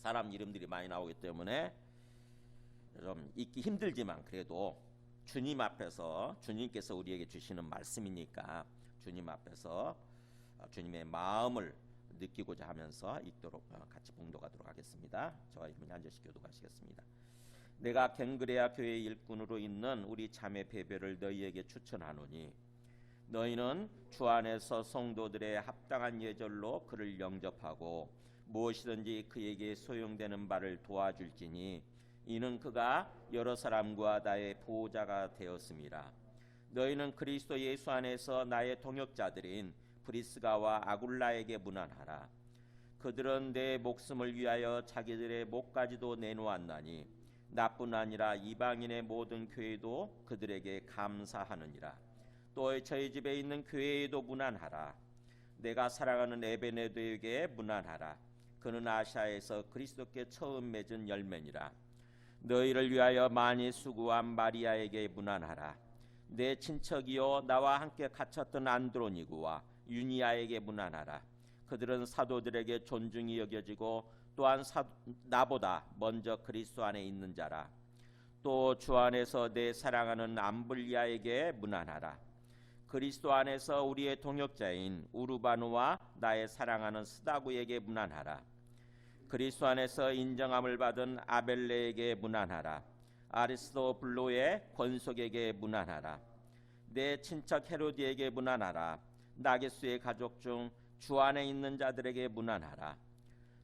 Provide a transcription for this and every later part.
사람 이름들이 많이 나오기 때문에 좀 읽기 힘들지만 그래도 주님 앞에서 주님께서 우리에게 주시는 말씀이니까 주님 앞에서 주님의 마음을 느끼고자 하면서 읽도록 같이 봉독하도록 하겠습니다. 저와 여러분이 한 절씩 교독하시겠습니다. 내가 갱그레아 교회 일꾼으로 있는 우리 자매 베베를 너희에게 추천하노니 너희는 주 안에서 성도들의 합당한 예절로 그를 영접하고 무엇이든지 그에게 소용되는 바를 도와줄지니 이는 그가 여러 사람과 나의 보호자가 되었음이라. 너희는 그리스도 예수 안에서 나의 동역자들인 브리스가와 아굴라에게 문안하라. 그들은 내 목숨을 위하여 자기들의 목까지도 내놓았나니 나뿐 아니라 이방인의 모든 교회도 그들에게 감사하느니라. 또 저희 집에 있는 교회에도 문안하라. 내가 사랑하는 에베네도에게 문안하라. 그는 아시아에서 그리스도께 처음 맺은 열매니라. 너희를 위하여 많이 수고한 마리아에게 문안하라. 내 친척이요 나와 함께 갇혔던 안드로니구와 유니아에게 문안하라. 그들은 사도들에게 존중이 여겨지고 또한 나보다 먼저 그리스도 안에 있는 자라. 또 주 안에서 내 사랑하는 암블리아에게 문안하라. 그리스도 안에서 우리의 동역자인 우르바누와 나의 사랑하는 스다구에게 문안하라. 그리스도 안에서 인정함을 받은 아벨레에게 문안하라. 아리스토블로의 권속에게 문안하라. 내 친척 헤로디에게 문안하라. 나게수의 가족 중 주 안에 있는 자들에게 문안하라.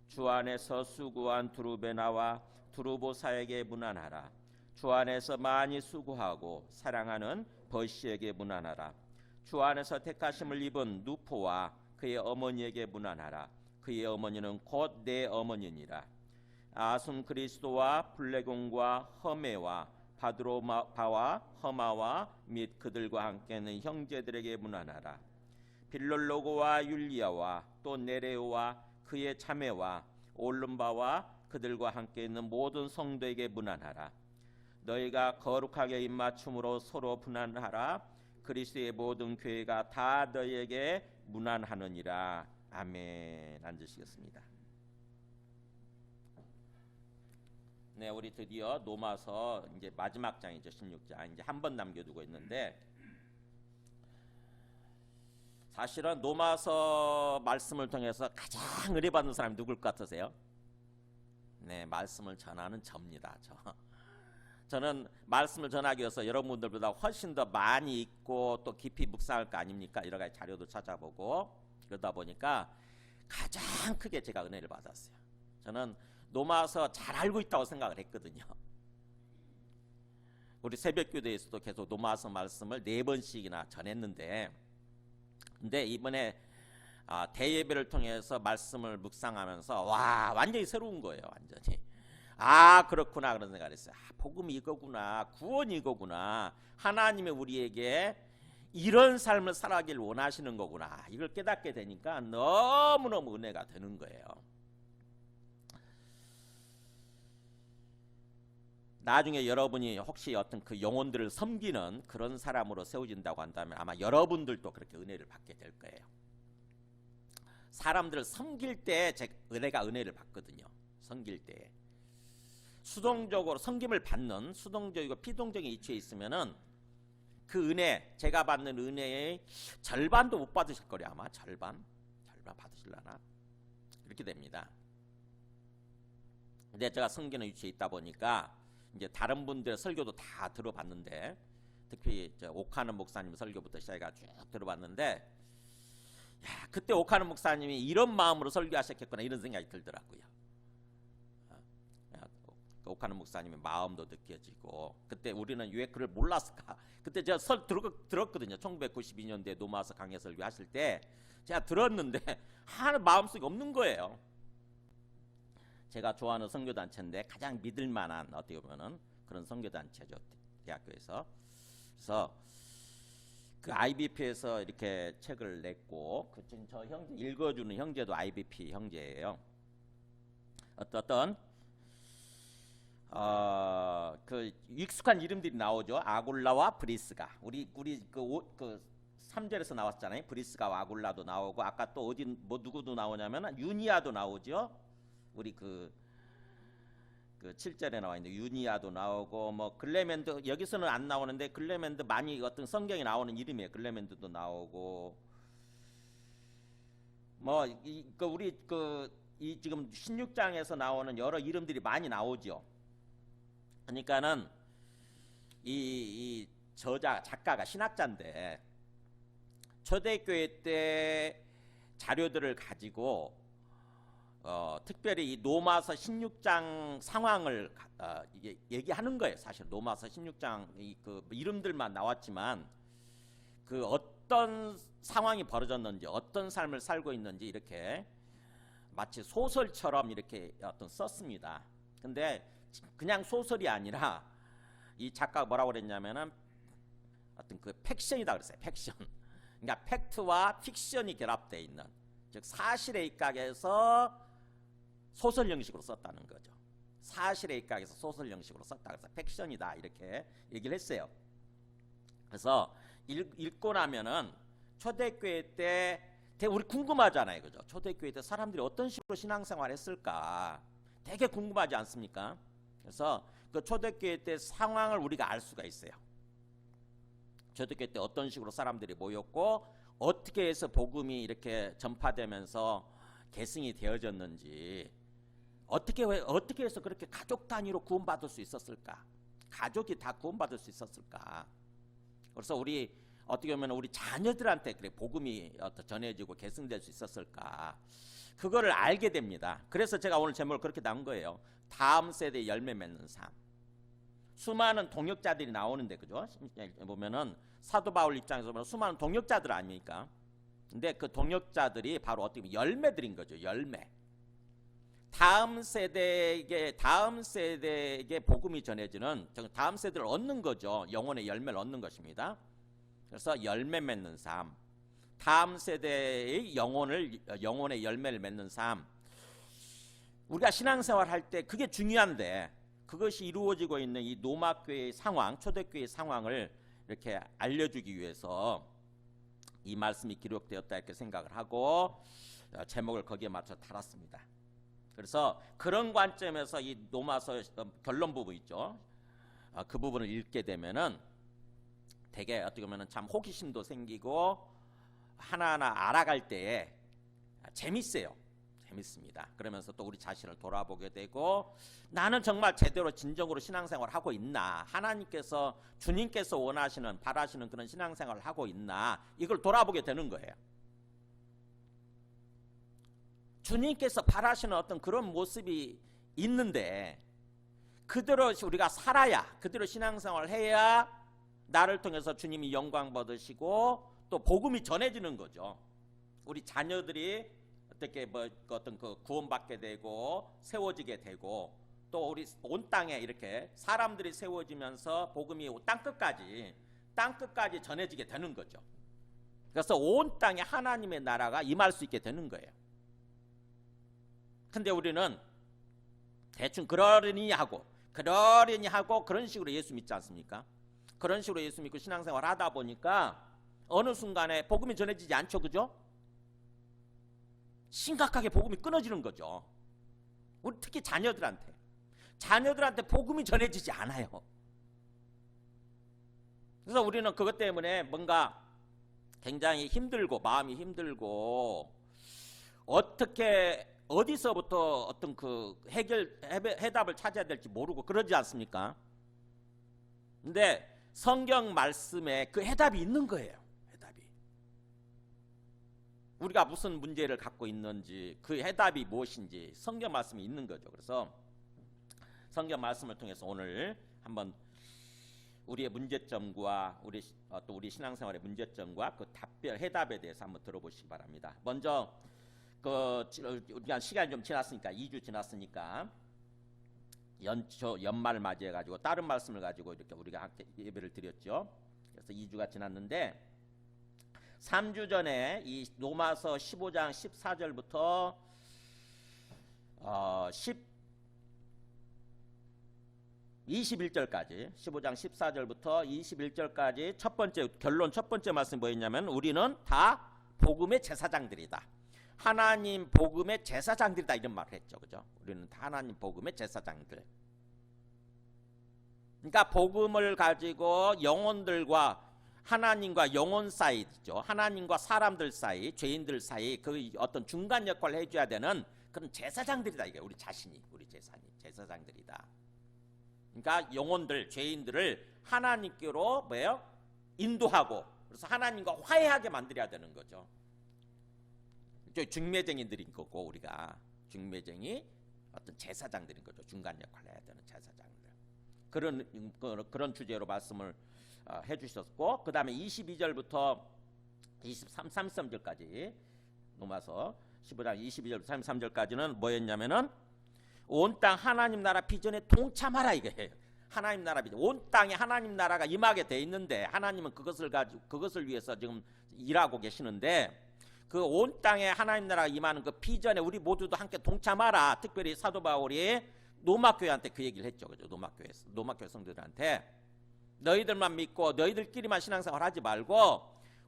주 안에서 수고한 두루베나와 두루보사에게 문안하라. 주 안에서 많이 수고하고 사랑하는 버시에게 문안하라. 주 안에서 택하심을 입은 누포와 그의 어머니에게 문안하라. 그의 어머니는 곧 내 어머니니라. 아순 그리스도와 블레곤과 허메와 바드로바와 허마와 및 그들과 함께는 형제들에게 문안하라. 빌롤로고와 율리아와 또 네레오와 그의 자매와 올름바와 그들과 함께 있는 모든 성도에게 문안하라. 너희가 거룩하게 입맞춤으로 서로 문안하라. 그리스도의 모든 교회가 다 너희에게 문안하느니라. 아멘. 앉으시겠습니다. 네, 우리 드디어 로마서 이제 마지막 장이죠. 16장. 이제 한 번 남겨두고 있는데 사실은 로마서 말씀을 통해서 가장 은혜 받는 사람이 누굴 것 같으세요? 네, 말씀을 전하는 저입니다. 저는 말씀을 전하기 위해서 여러분들보다 훨씬 더 많이 읽고 또 깊이 묵상할 거 아닙니까? 여러 가지 자료도 찾아보고 그러다 보니까 가장 크게 제가 은혜를 받았어요. 저는 로마서 잘 알고 있다고 생각을 했거든요. 우리 새벽교대에서도 계속 로마서 말씀을 4번씩이나 전했는데 근데 이번에 대예배를 통해서 말씀을 묵상하면서 와 완전히 새로운 거예요. 완전히 그렇구나 그런 생각을 했어요. 복음이 이거구나. 구원이 이거구나. 하나님이 우리에게 이런 삶을 살아가길 원하시는 거구나. 이걸 깨닫게 되니까 너무너무 은혜가 되는 거예요. 나중에 여러분이 혹시 어떤 그 영혼들을 섬기는 그런 사람으로 세워진다고 한다면 아마 여러분들도 그렇게 은혜를 받게 될 거예요. 사람들을 섬길 때 제가 은혜를 받거든요. 섬길 때 수동적으로 섬김을 받는 수동적이고 피동적인 위치에 있으면은 그 은혜, 제가 받는 은혜의 절반도 못 받으실 거예요. 아마 절반 받으실라나 그렇게 됩니다. 근데 제가 섬기는 위치에 있다 보니까 이제 다른 분들 설교도 다 들어봤는데 특히 옥하는 목사님 설교부터 시작해서 쭉 들어봤는데 그때 옥하는 목사님이 이런 마음으로 설교하셨겠구나 이런 생각이 들더라고요. 옥하는 목사님의 마음도 느껴지고 그때 우리는 왜 그걸 몰랐을까? 그때 제가 들었거든요. 1992년도에 노마서 강해 설교하실 때 제가 들었는데 하나도 마음속에 없는 거예요. 제가 좋아하는 선교단체인데 가장 믿을만한 어떻게 보면은 그런 선교단체죠. 대학교에서. 그래서 그 IBP에서 이렇게 책을 냈고 저 형제 읽어주는 형제도 IBP 형제예요. 어떤 그 익숙한 이름들이 나오죠. 아굴라와 브리스가 우리 그 3절에서 나왔잖아요. 브리스가와 아굴라도 나오고 아까 또 어디 뭐 누구도 나오냐면 유니아도 나오죠. 우리 그 그 7절에 나와 있는데 유니아도 나오고 뭐 글레멘드 여기서는 안 나오는데 글레멘드 많이 어떤 성경에 나오는 이름이에요. 글레멘드도 나오고 뭐 우리 이 지금 16장에서 나오는 여러 이름들이 많이 나오죠. 그러니까는 이 저자 작가가 신학자인데 초대교회 때 자료들을 가지고 특별히 이 로마서 16장 상황을 얘기하는 거예요. 사실 로마서 16장 그 이름들만 나왔지만 그 어떤 상황이 벌어졌는지 어떤 삶을 살고 있는지 이렇게 마치 소설처럼 이렇게 어떤 썼습니다. 근데 그냥 소설이 아니라 이 작가가 뭐라고 그랬냐면은 어떤 그 팩션이다 그랬어요. 팩션. 그러니까 팩트와 픽션이 결합되어 있는, 즉 사실에 입각해서 소설 형식으로 썼다는 거죠. 사실에 입각해서 소설 형식으로 썼다 그래서 팩션이다 이렇게 얘기를 했어요. 그래서 읽고 나면은 초대교회 때 우리 궁금하잖아요, 그죠? 초대교회 때 사람들이 어떤 식으로 신앙생활 했을까 되게 궁금하지 않습니까? 그래서 그 초대교회 때 상황을 우리가 알 수가 있어요. 초대교회 때 어떤 식으로 사람들이 모였고 어떻게 해서 복음이 이렇게 전파되면서 계승이 되어졌는지, 어떻게 해서 그렇게 가족 단위로 구원받을 수 있었을까? 가족이 다 구원받을 수 있었을까? 그래서 우리 어떻게 보면 우리 자녀들한테 그래 복음이 전해지고 계승될 수 있었을까? 그거를 알게 됩니다. 그래서 제가 오늘 제목을 그렇게 나온 거예요. 다음 세대 열매 맺는 삶. 수많은 동역자들이 나오는데, 그죠? 보면은 사도 바울 입장에서 보면 수많은 동역자들 아닙니까? 근데 그 동역자들이 바로 어떻게 보면 열매들인 거죠. 열매. 다음 세대에게 복음이 전해지는, 다음 세대를 얻는 거죠. 영혼의 열매를 얻는 것입니다. 그래서 열매 맺는 삶, 다음 세대의 영혼의 열매를 맺는 삶. 우리가 신앙생활 할 때 그게 중요한데, 그것이 이루어지고 있는 이 로마교회의 상황, 초대교회의 상황을 이렇게 알려주기 위해서 이 말씀이 기록되었다 이렇게 생각을 하고 제목을 거기에 맞춰 달았습니다. 그래서 그런 관점에서 이 로마서 결론 부분 있죠. 그 부분을 읽게 되면은 되게 어떻게 보면은 참 호기심도 생기고 하나하나 알아갈 때에 재밌어요. 재밌습니다. 그러면서 또 우리 자신을 돌아보게 되고, 나는 정말 제대로 진정으로 신앙생활을 하고 있나, 하나님께서 주님께서 원하시는 바라시는 그런 신앙생활을 하고 있나, 이걸 돌아보게 되는 거예요. 주님께서 바라시는 어떤 그런 모습이 있는데 그대로 우리가 살아야, 그대로 신앙생활을 해야 나를 통해서 주님이 영광 받으시고 또 복음이 전해지는 거죠. 우리 자녀들이 어떻게 어떤 그 구원받게 되고 세워지게 되고, 또 우리 온 땅에 이렇게 사람들이 세워지면서 복음이 땅끝까지 전해지게 되는 거죠. 그래서 온 땅에 하나님의 나라가 임할 수 있게 되는 거예요. 근데 우리는 대충 그러려니 하고 그런 식으로 예수 믿지 않습니까? 그런 식으로 예수 믿고 신앙생활 하다 보니까 어느 순간에 복음이 전해지지 않죠, 그죠? 심각하게 복음이 끊어지는 거죠. 우리 특히 자녀들한테 복음이 전해지지 않아요. 그래서 우리는 그것 때문에 뭔가 굉장히 힘들고 마음이 힘들고 어디서부터 어떤 그 해답을 찾아야 될지 모르고 그러지 않습니까? 근데 성경 말씀에 그 해답이 있는 거예요. 해답이. 우리가 무슨 문제를 갖고 있는지, 그 해답이 무엇인지 성경 말씀이 있는 거죠. 그래서 성경 말씀을 통해서 오늘 한번 우리의 문제점과 또 우리 신앙생활의 문제점과 그 해답에 대해서 한번 들어보시기 바랍니다. 먼저 우리가 시간이 좀 지났으니까 2주 지났으니까 연말 맞이해 가지고 다른 말씀을 가지고 이렇게 우리가 함께 예배를 드렸죠. 그래서 2주가 지났는데 3주 전에 이 로마서 15장 14절부터 21절까지 15장 14절부터 21절까지 첫 번째 말씀이 뭐였냐면, 우리는 다 복음의 제사장들이다. 하나님 복음의 제사장들이다, 이런 말을 했죠. 그죠? 우리는 다 하나님 복음의 제사장들. 그러니까 복음을 가지고 영혼들과 하나님과 영혼 사이죠. 하나님과 사람들 사이, 죄인들 사이 그 어떤 중간 역할을 해줘야 되는 그런 제사장들이다. 이게 우리 자신이, 우리 제사장들이다. 그러니까 영혼들, 죄인들을 하나님께로 뭐예요? 인도하고 그래서 하나님과 화해하게 만들어야 되는 거죠. 중매쟁이들인 거고 우리가 중매쟁이 어떤 제사장들인 거죠. 중간 역할을 해야 되는 제사장들. 그런 주제로 말씀을 해주셨고 그 다음에 22절부터 33절까지 넘어서 15장 22절부터 33절까지는 뭐였냐면은 온 땅 하나님 나라 비전에 동참하라 이게 하나님 나라 비전. 온 땅에 하나님 나라가 임하게 돼 있는데 하나님은 그것을 위해서 지금 일하고 계시는데 그 온 땅에 하나님 나라가 임하는 그 비전에 우리 모두도 함께 동참하라. 특별히 사도 바울이 노마교회한테 그 얘기를 했죠. 그죠? 노마교회 성도들한테 너희들만 믿고 너희들끼리만 신앙생활 하지 말고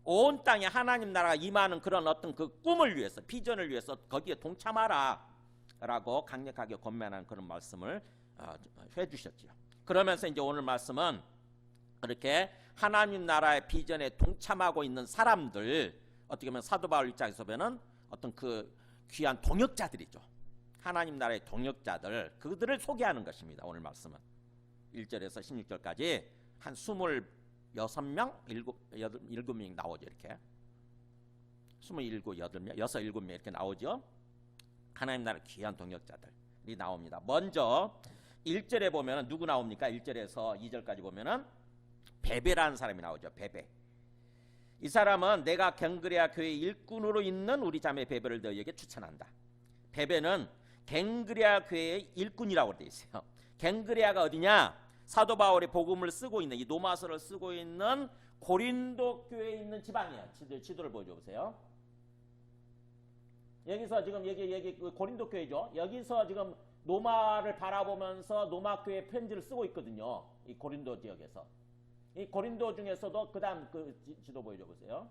온 땅에 하나님 나라가 임하는 그런 어떤 그 꿈을 위해서 비전을 위해서 거기에 동참하라 라고 강력하게 권면하는 그런 말씀을 해주셨죠. 그러면서 이제 오늘 말씀은 그렇게 하나님 나라의 비전에 동참하고 있는 사람들 어떻게 보면 사도 바울 입장에서 보면 어떤 그 귀한 동역자들이죠. 하나님 나라의 동역자들 그들을 소개하는 것입니다. 오늘 말씀은 1절에서 16절까지 한 26명, 7명이 나오죠. 이렇게 27, 8명, 6, 7명 이렇게 나오죠. 하나님 나라 귀한 동역자들이 나옵니다. 먼저 1절에 보면 누구 나옵니까? 1절에서 2절까지 보면은 베베라는 사람이 나오죠. 베베. 이 사람은 내가 갱그레아 교회 일꾼으로 있는 우리 자매 베베를 너희에게 추천한다. 베베는 갱그레아 교회의 일꾼이라고 되어 있어요. 갱그레아가 어디냐? 사도 바울이 복음을 쓰고 있는 이 노마서를 쓰고 있는 고린도 교회에 있는 지방이에요. 지도를 보여줘 보세요. 여기서 지금 여기 고린도 교회죠. 여기서 지금 노마를 바라보면서 노마 교회 편지를 쓰고 있거든요. 이 고린도 지역에서. 이 고린도 중에서도 그다음 그 지도 보여줘 보세요.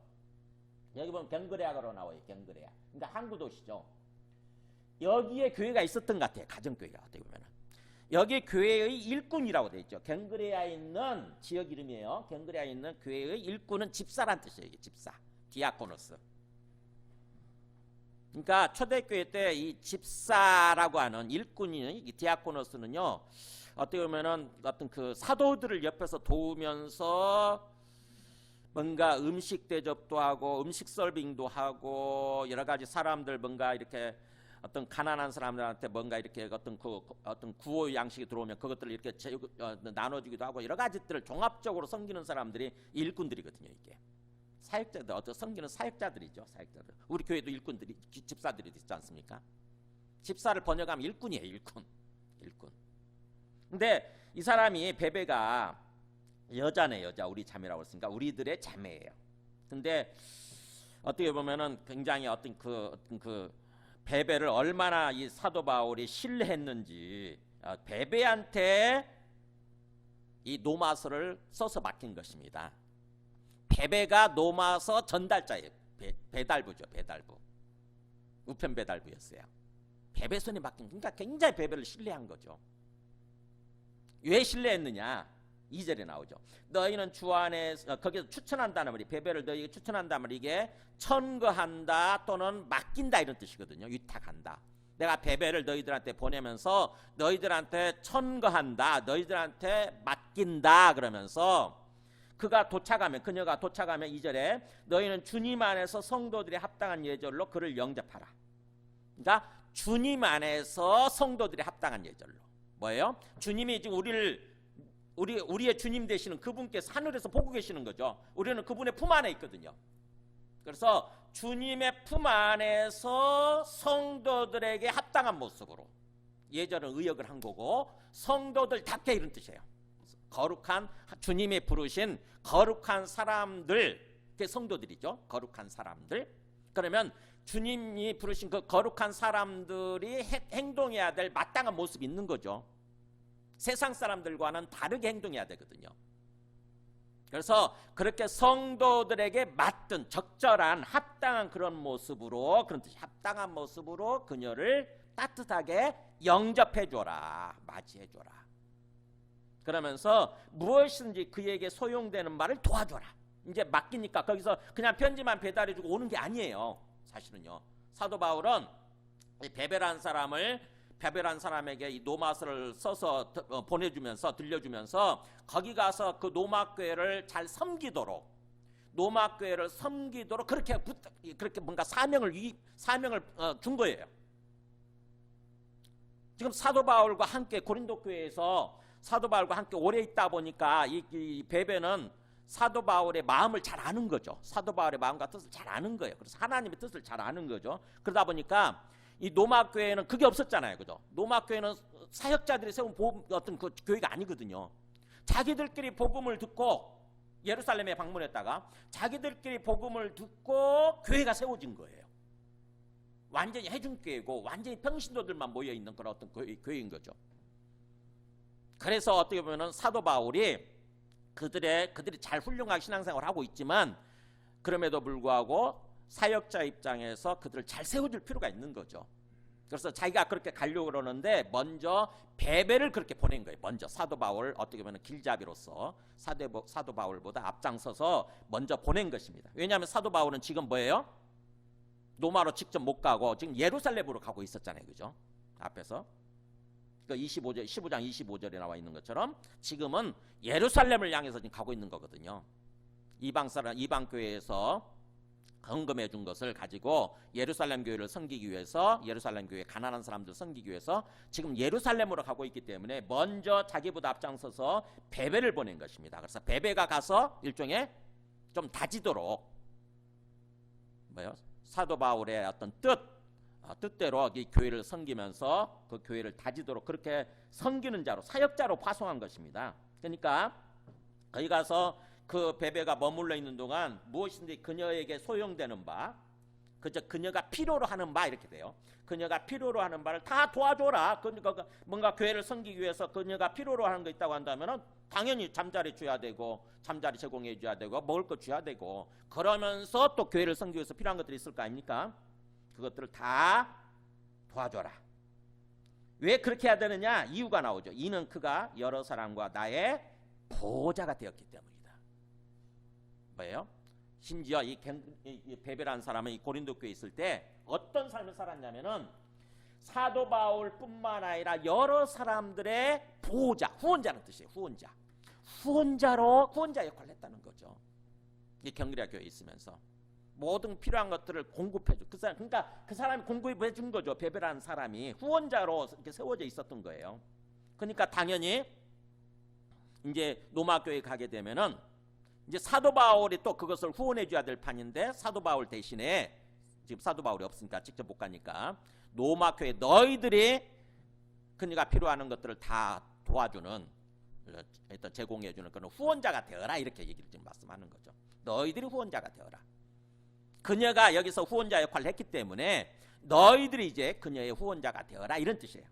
여기 보면 갱그레아가로 나와요. 갱그레아. 그러니까 항구 도시죠. 여기에 교회가 있었던 것 같아요. 가정교회가 어떻게 보면. 여기 교회의 일꾼이라고 되어 있죠. 갱그레아에 있는 지역 이름이에요. 갱그레아에 있는 교회의 일꾼은 집사란 뜻이에요. 집사. 디아코노스. 그러니까 초대교회 때 이 집사라고 하는 일꾼이 이 디아코노스는요. 어떻게 보면은 어떤 그 사도들을 옆에서 도우면서 뭔가 음식 대접도 하고 음식 서빙도 하고 여러 가지 사람들 뭔가 이렇게 어떤 가난한 사람들한테 뭔가 이렇게 어떤 구호 양식이 들어오면 그것들을 이렇게 나눠주기도 하고 여러 가지들을 종합적으로 섬기는 사람들이 일꾼들이거든요. 이게 사역자들 어떤 섬기는 사역자들이죠. 사역자들. 우리 교회도 일꾼들이 집사들이 있지 않습니까? 집사를 번역하면 일꾼이에요. 일꾼. 근데 이 사람이 베베가 여자네. 여자. 우리 자매라고 했으니까 우리들의 자매예요. 근데 어떻게 보면은 굉장히 어떤 그 베베를 얼마나 이 사도 바울이 신뢰했는지 베베한테 이 노마서를 써서 맡긴 것입니다. 베베가 노마서 전달자예요. 배달부죠. 배달부. 우편 배달부였어요. 베베 손에 맡긴 그러니까 굉장히 베베를 신뢰한 거죠. 왜 신뢰했느냐? 2절에 나오죠. 너희는 주 안에서 거기서 추천한다는 말이 베베를 너희에게 추천한다는 말이 이게 천거한다 또는 맡긴다 이런 뜻이거든요. 위탁한다. 내가 베베를 너희들한테 보내면서 너희들한테 천거한다. 너희들한테 맡긴다 그러면서 그녀가 도착하면 2절에 너희는 주님 안에서 성도들이 합당한 예절로 그를 영접하라. 그러니까 주님 안에서 성도들이 합당한 예절로. 뭐예요? 주님이 지금 우리의 주님 되시는 그분께서 하늘에서 보고 계시는 거죠. 우리는 그분의 품 안에 있거든요. 그래서 주님의 품 안에서 성도들에게 합당한 모습으로 예절은 의역을 한 거고 성도들답게 이런 뜻이에요. 거룩한 주님이 부르신 거룩한 사람들, 그게 성도들이죠. 거룩한 사람들. 그러면 주님이 부르신 그 거룩한 사람들이 행동해야 될 마땅한 모습이 있는 거죠. 세상 사람들과는 다르게 행동해야 되거든요. 그래서 그렇게 성도들에게 맞든 적절한 합당한 그런 모습으로 그런 뜻이 합당한 모습으로 그녀를 따뜻하게 영접해 줘라. 맞이해 줘라. 그러면서 무엇이든지 그에게 소용되는 말을 도와줘라. 이제 맡기니까 거기서 그냥 편지만 배달해주고 오는 게 아니에요. 사실은요. 사도 바울은 이 베베란 사람에게 이 노마서를 써서 보내주면서 들려주면서 거기 가서 그 노마 교회를 잘 섬기도록 그렇게 뭔가 사명을 준 거예요. 지금 사도 바울과 함께 고린도 교회에서 사도 바울과 함께 오래 있다 보니까 이 베베는 사도 바울의 마음을 잘 아는 거죠. 사도 바울의 마음과 뜻을 잘 아는 거예요. 그래서 하나님의 뜻을 잘 아는 거죠. 그러다 보니까 이 노마 교회는 그게 없었잖아요. 그죠? 노마 교회는 사역자들이 세운 어떤 그 교회가 아니거든요. 자기들끼리 복음을 듣고 예루살렘에 방문했다가 자기들끼리 복음을 듣고 교회가 세워진 거예요. 완전히 해중교회고 완전히 평신도들만 모여있는 그런 어떤 교회인 거죠. 그래서 어떻게 보면 사도 바울이 그들이 잘 훌륭하게 신앙생활을 하고 있지만 그럼에도 불구하고 사역자 입장에서 그들을 잘 세워줄 필요가 있는 거죠. 그래서 자기가 그렇게 가려고 그러는데 먼저 베베를 그렇게 보낸 거예요. 먼저 사도 바울 어떻게 보면 길잡이로서 사도 바울보다 앞장서서 먼저 보낸 것입니다. 왜냐하면 사도 바울은 지금 뭐예요? 로마로 직접 못 가고 지금 예루살렘으로 가고 있었잖아요. 그죠? 앞에서 그 15장 25절에 나와 있는 것처럼 지금은 예루살렘을 향해서 지금 가고 있는 거거든요. 이방 교회에서 헌금해 준 것을 가지고 예루살렘 교회를 섬기기 위해서 예루살렘 교회 가난한 사람들 섬기기 위해서 지금 예루살렘으로 가고 있기 때문에 먼저 자기보다 앞장서서 베베를 보낸 것입니다. 그래서 베베가 가서 일종의 좀 다지도록 사도 바울의 어떤 뜻대로 이 교회를 섬기면서 그 교회를 다지도록 그렇게 섬기는 자로 사역자로 파송한 것입니다. 그러니까 거기 가서 그 베베가 머물러 있는 동안 무엇인지 그녀에게 소용되는 바, 그녀가 필요로 하는 바 이렇게 돼요. 그녀가 필요로 하는 바를 다 도와줘라. 그러니까 뭔가 교회를 섬기기 위해서 그녀가 필요로 하는 거 있다고 한다면은 당연히 잠자리 줘야 되고 잠자리 제공해 줘야 되고 먹을 거 줘야 되고 그러면서 또 교회를 섬기기 위해서 필요한 것들이 있을 거 아닙니까? 그것들을 다 도와줘라. 왜 그렇게 해야 되느냐? 이유가 나오죠. 이는 그가 여러 사람과 나의 보호자가 되었기 때문이다. 뭐예요? 심지어 이 베베라는 사람은 이 고린도 교회에 있을 때 어떤 삶을 살았냐면은 사도 바울뿐만 아니라 여러 사람들의 보호자, 후원자는 뜻이에요. 후원자 역할을 했다는 거죠. 이 경리아 교회에 있으면서 모든 필요한 것들을 공급해줘. 그러니까 그 사람이 공급해 준 거죠. 베베라는 사람이 후원자로 이렇게 세워져 있었던 거예요. 그러니까 당연히 이제 로마 교회에 가게 되면은 이제 사도 바울이 또 그것을 후원해 줘야 될 판인데 사도 바울 대신에 지금 사도 바울이 없으니까 직접 못 가니까 로마 교회 너희들이 그녀가 필요한 것들을 다 도와주는 일단 제공해 주는 그런 후원자가 되어라 이렇게 얘기를 지금 말씀하는 거죠. 너희들이 후원자가 되어라. 그녀가 여기서 후원자 역할을 했기 때문에 너희들이 이제 그녀의 후원자가 되어라 이런 뜻이에요.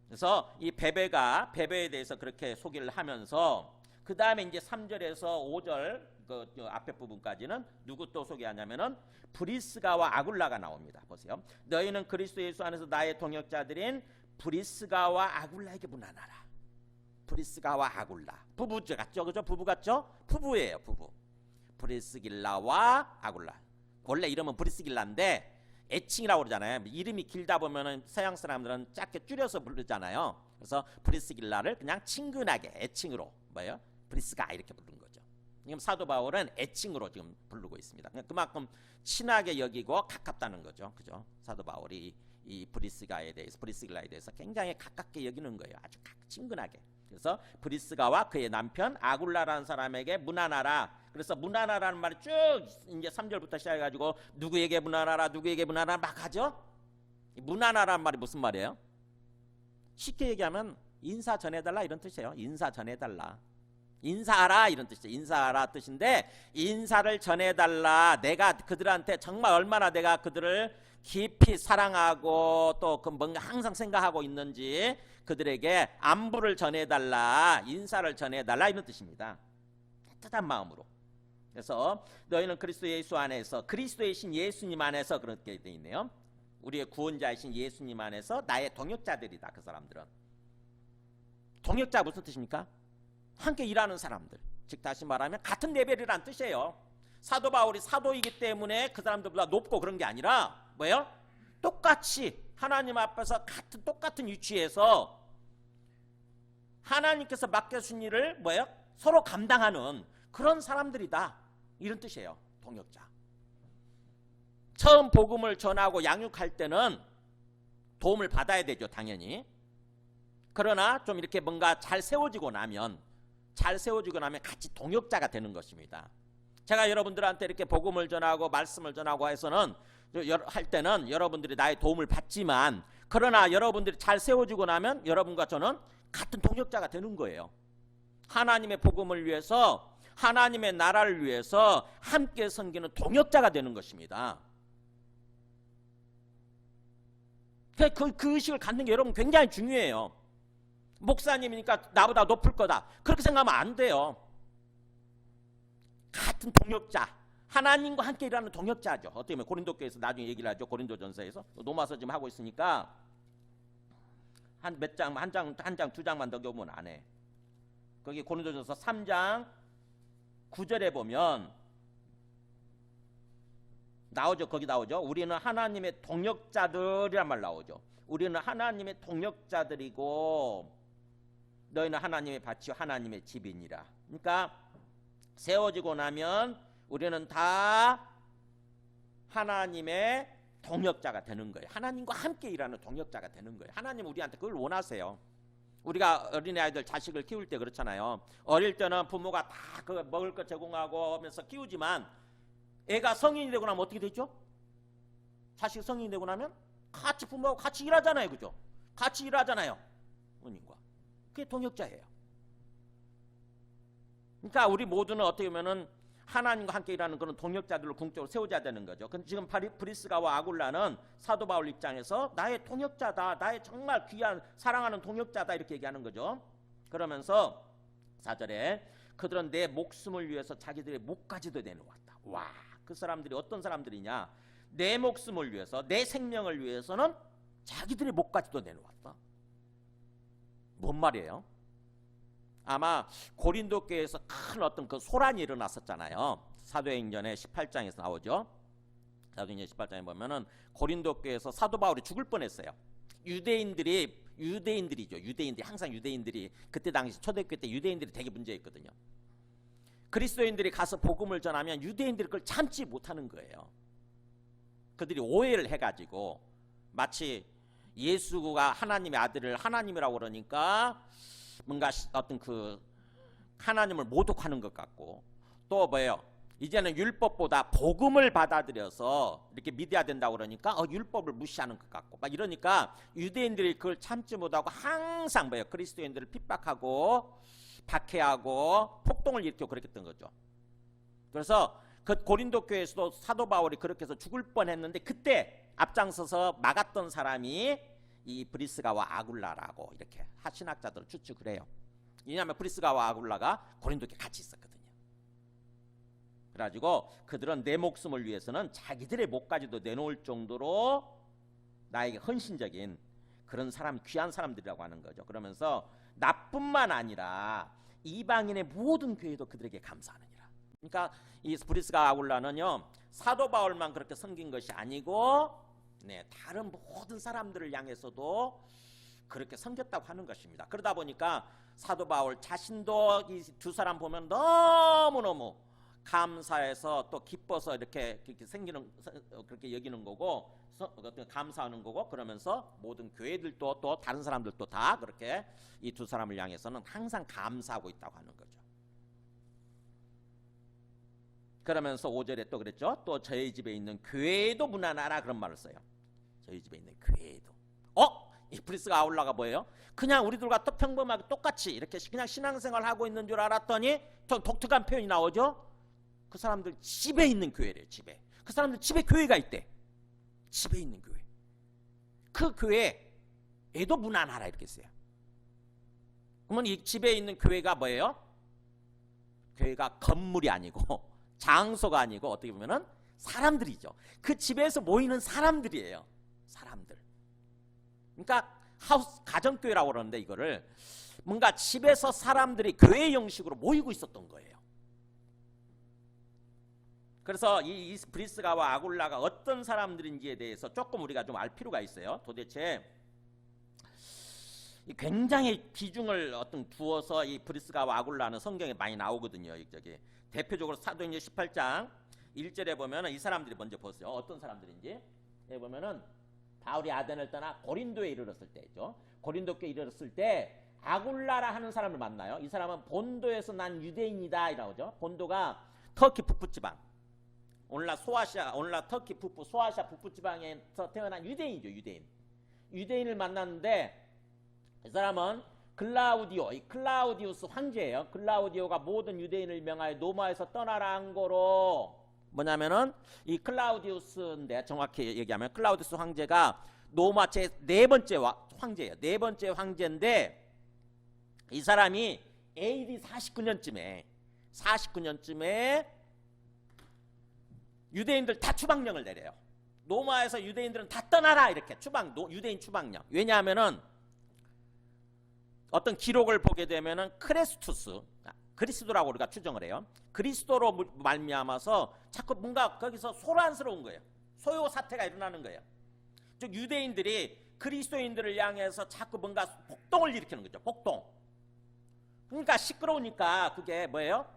그래서 이 베베에 대해서 그렇게 소개를 하면서 그 다음에 이제 3절에서 5절 그 앞에 부분까지는 누구 또 소개하냐면은 브리스가와 아굴라가 나옵니다. 보세요. 너희는 그리스도 예수 안에서 나의 동역자들인 브리스가와 아굴라에게 문안하라. 브리스가와 아굴라 부부 같죠, 그죠? 부부 같죠? 부부예요, 부부. 브리스길라와 아굴라. 원래 이름은 브리스길라인데 애칭이라고 그러잖아요. 이름이 길다 보면은 서양 사람들은 짧게 줄여서 부르잖아요. 그래서 브리스길라를 그냥 친근하게 애칭으로 뭐예요? 브리스가 이렇게 부르는 거죠. 지금 사도 바울은 애칭으로 지금 부르고 있습니다. 그만큼 친하게 여기고 가깝다는 거죠. 그죠? 사도 바울이 이 브리스길라에 대해서 굉장히 가깝게 여기는 거예요. 아주 친근하게. 그래서 브리스가와 그의 남편 아굴라라는 사람에게 문안하라. 그래서 문안하라는 말이 쭉 이제 3절부터 시작해가지고 누구에게 문안하라 막 하죠. 문안하라는 말이 무슨 말이에요? 쉽게 얘기하면 인사 전해달라 이런 뜻이에요. 인사 전해달라. 인사하라 이런 뜻이죠. 인사하라 뜻인데 인사를 전해달라. 내가 그들한테 정말 얼마나 내가 그들을 깊이 사랑하고 또 그 뭔가 항상 생각하고 있는지 그들에게 안부를 전해달라, 인사를 전해달라 이런 뜻입니다. 따뜻한 마음으로. 그래서 너희는 그리스도 예수 안에서 그리스도의 신 예수님 안에서 그렇게 돼 있네요. 우리의 구원자이신 예수님 안에서 나의 동역자들이다. 그 사람들은 동역자가 무슨 뜻입니까? 함께 일하는 사람들. 즉 다시 말하면 같은 레벨이란 뜻이에요. 사도 바울이 사도이기 때문에 그 사람들보다 높고 그런 게 아니라 뭐예요? 똑같이 하나님 앞에서 똑같은 위치에서 하나님께서 맡겨주신 일을 뭐예요? 서로 감당하는 그런 사람들이다. 이런 뜻이에요. 동역자. 처음 복음을 전하고 양육할 때는 도움을 받아야 되죠. 당연히. 그러나 좀 이렇게 뭔가 잘 세워지고 나면 같이 동역자가 되는 것입니다. 제가 여러분들한테 이렇게 복음을 전하고 말씀을 전하고 해서는 할 때는 여러분들이 나의 도움을 받지만, 그러나 여러분들이 잘 세워지고 나면 여러분과 저는 같은 동역자가 되는 거예요. 하나님의 복음을 위해서, 하나님의 나라를 위해서 함께 섬기는 동역자가 되는 것입니다. 그 의식을 갖는 게 여러분 굉장히 중요해요. 목사님이니까 나보다 높을 거다, 그렇게 생각하면 안 돼요. 같은 동역자, 하나님과 함께 일하는 동역자죠. 어떻게 보면 고린도교에서 나중에 얘기를 하죠. 고린도전서에서 노마서 지금 하고 있으니까 한 장, 두 장만 더 보면 안 해. 거기 고린도전서 3장 9절에 보면 나오죠. 거기 나오죠. 우리는 하나님의 동역자들이란 말 나오죠. 우리는 하나님의 동역자들이고 너희는 하나님의 밭이요 하나님의 집이니라. 그러니까 세워지고 나면 우리는 다 하나님의 동역자가 되는 거예요. 하나님과 함께 일하는 동역자가 되는 거예요. 하나님 우리한테 그걸 원하세요. 우리가 어린아이들 자식을 키울 때 그렇잖아요. 어릴 때는 부모가 다 그 먹을 거 제공하고 하면서 키우지만 애가 성인이 되고 나면 어떻게 되죠? 자식 성인이 되고 나면 같이 부모하고 같이 일하잖아요. 그죠? 같이 일하잖아요. 부모님과. 그게 동역자예요. 그러니까 우리 모두는 어떻게 보면은 하나님과 함께 일하는 그런 동역자들을 궁극적으로 세워줘야 되는 거죠. 근데 지금 브리스가와 아굴라는 사도 바울 입장에서 나의 동역자다, 나의 정말 귀한 사랑하는 동역자다 이렇게 얘기하는 거죠. 그러면서 4절에 그들은 내 목숨을 위해서 자기들의 목까지도 내놓았다. 와, 그 사람들이 어떤 사람들이냐? 내 목숨을 위해서, 내 생명을 위해서는 자기들의 목까지도 내놓았다. 뭔 말이에요? 아마 고린도 교회에서 큰 어떤 그 소란이 일어났었잖아요. 사도행전의 18장에서 나오죠. 사도행전 18장에 보면은 고린도 교회에서 사도 바울이 죽을 뻔했어요. 유대인들이죠. 항상 유대인들이 그때 당시 초대교회 때 유대인들이 되게 문제였거든요. 그리스도인들이 가서 복음을 전하면 유대인들이 그걸 참지 못하는 거예요. 그들이 오해를 해가지고 마치 예수가 하나님의 아들을 하나님이라고 그러니까 뭔가 어떤 그 하나님을 모독하는 것 같고, 또 뭐예요? 이제는 율법보다 복음을 받아들여서 이렇게 믿어야 된다고 그러니까 율법을 무시하는 것 같고 막 이러니까 유대인들이 그걸 참지 못하고 항상 뭐예요? 그리스도인들을 핍박하고 박해하고 폭동을 일으키고 그랬던 거죠. 그래서 그 고린도 교회에서도 사도 바울이 그렇게 해서 죽을 뻔했는데 그때 앞장서서 막았던 사람이 이 브리스가와 아굴라라고 이렇게 신학자들은 추측을 해요. 왜냐하면 브리스가와 아굴라가 고린도에 같이 있었거든요. 그래가지고 그들은 내 목숨을 위해서는 자기들의 목까지도 내놓을 정도로 나에게 헌신적인 그런 사람, 귀한 사람들이라고 하는 거죠. 그러면서 나뿐만 아니라 이방인의 모든 교회도 그들에게 감사하느니라. 그러니까 이 브리스가 아굴라는요 사도 바울만 그렇게 섬긴 것이 아니고 다른 모든 사람들을 향해서도 그렇게 섬겼다고 하는 것입니다. 그러다 보니까 사도 바울 자신도 이 두 사람 보면 너무너무 감사해서 또 기뻐서 이렇게 생기는 그렇게 여기는 거고 감사하는 거고, 그러면서 모든 교회들도 또 다른 사람들도 다 그렇게 이 두 사람을 향해서는 항상 감사하고 있다고 하는 거죠. 그러면서 5절에 또 그랬죠. 또 저희 집에 있는 교회도 문안하라 그런 말을 써요. 저희 집에 있는 교회도. 이 브리스가 아울라가 뭐예요? 그냥 우리들과 또 평범하게 똑같이 이렇게 그냥 신앙생활 하고 있는 줄 알았더니 좀 독특한 표현이 나오죠. 그 사람들 집에 있는 교회래요. 집에. 그 사람들 집에 교회가 있대. 집에 있는 교회. 그 교회에도 문안하라 이렇게 써요. 그러면 이 집에 있는 교회가 뭐예요? 교회가 건물이 아니고 장소가 아니고 어떻게 보면은 사람들이죠. 그 집에서 모이는 사람들이에요. 사람들. 그러니까 하우스 가정교회라고 그러는데 이거를 뭔가 집에서 사람들이 교회 형식으로 모이고 있었던 거예요. 그래서 이 브리스가와 아굴라가 어떤 사람들인지에 대해서 조금 우리가 좀 알 필요가 있어요. 도대체 굉장히 비중을 두어서 이 브리스가와 아굴라는 성경에 많이 나오거든요. 저기 대표적으로 사도행전 18장 1절에 보면은 이 사람들이 먼저 보세요. 어떤 사람들인지. 여기 보면은 바울이 아덴을 떠나 고린도에 이르렀을 때죠. 고린도께 이르렀을 때 아굴라라 하는 사람을 만나요. 이 사람은 본도에서 난 유대인이다 이라고죠. 본도가 터키 북부 지방. 오늘날 터키 북부 소아시아 북부 지방에서 태어난 유대인이죠. 유대인을 만났는데 이 사람은 클라우디우스 황제예요. 클라우디오가 모든 유대인을 명하여 로마에서 떠나라 한 거로 뭐냐면은 이 클라우디우스인데 정확히 얘기하면 클라우디우스 황제가 로마 제 네 번째 황제예요. 네 번째 황제인데 이 사람이 AD 49년쯤에 유대인들 다 추방령을 내려요. 로마에서 유대인들은 다 떠나라 이렇게 유대인 추방령. 왜냐하면은 어떤 기록을 보게 되면은 크레스투스 그리스도라고 우리가 추정을 해요. 그리스도로 말미암아서 자꾸 뭔가 거기서 소란스러운 거예요. 소요 사태가 일어나는 거예요. 즉 유대인들이 그리스도인들을 향해서 자꾸 뭔가 폭동을 일으키는 거죠. 폭동. 그러니까 시끄러우니까 그게 뭐예요?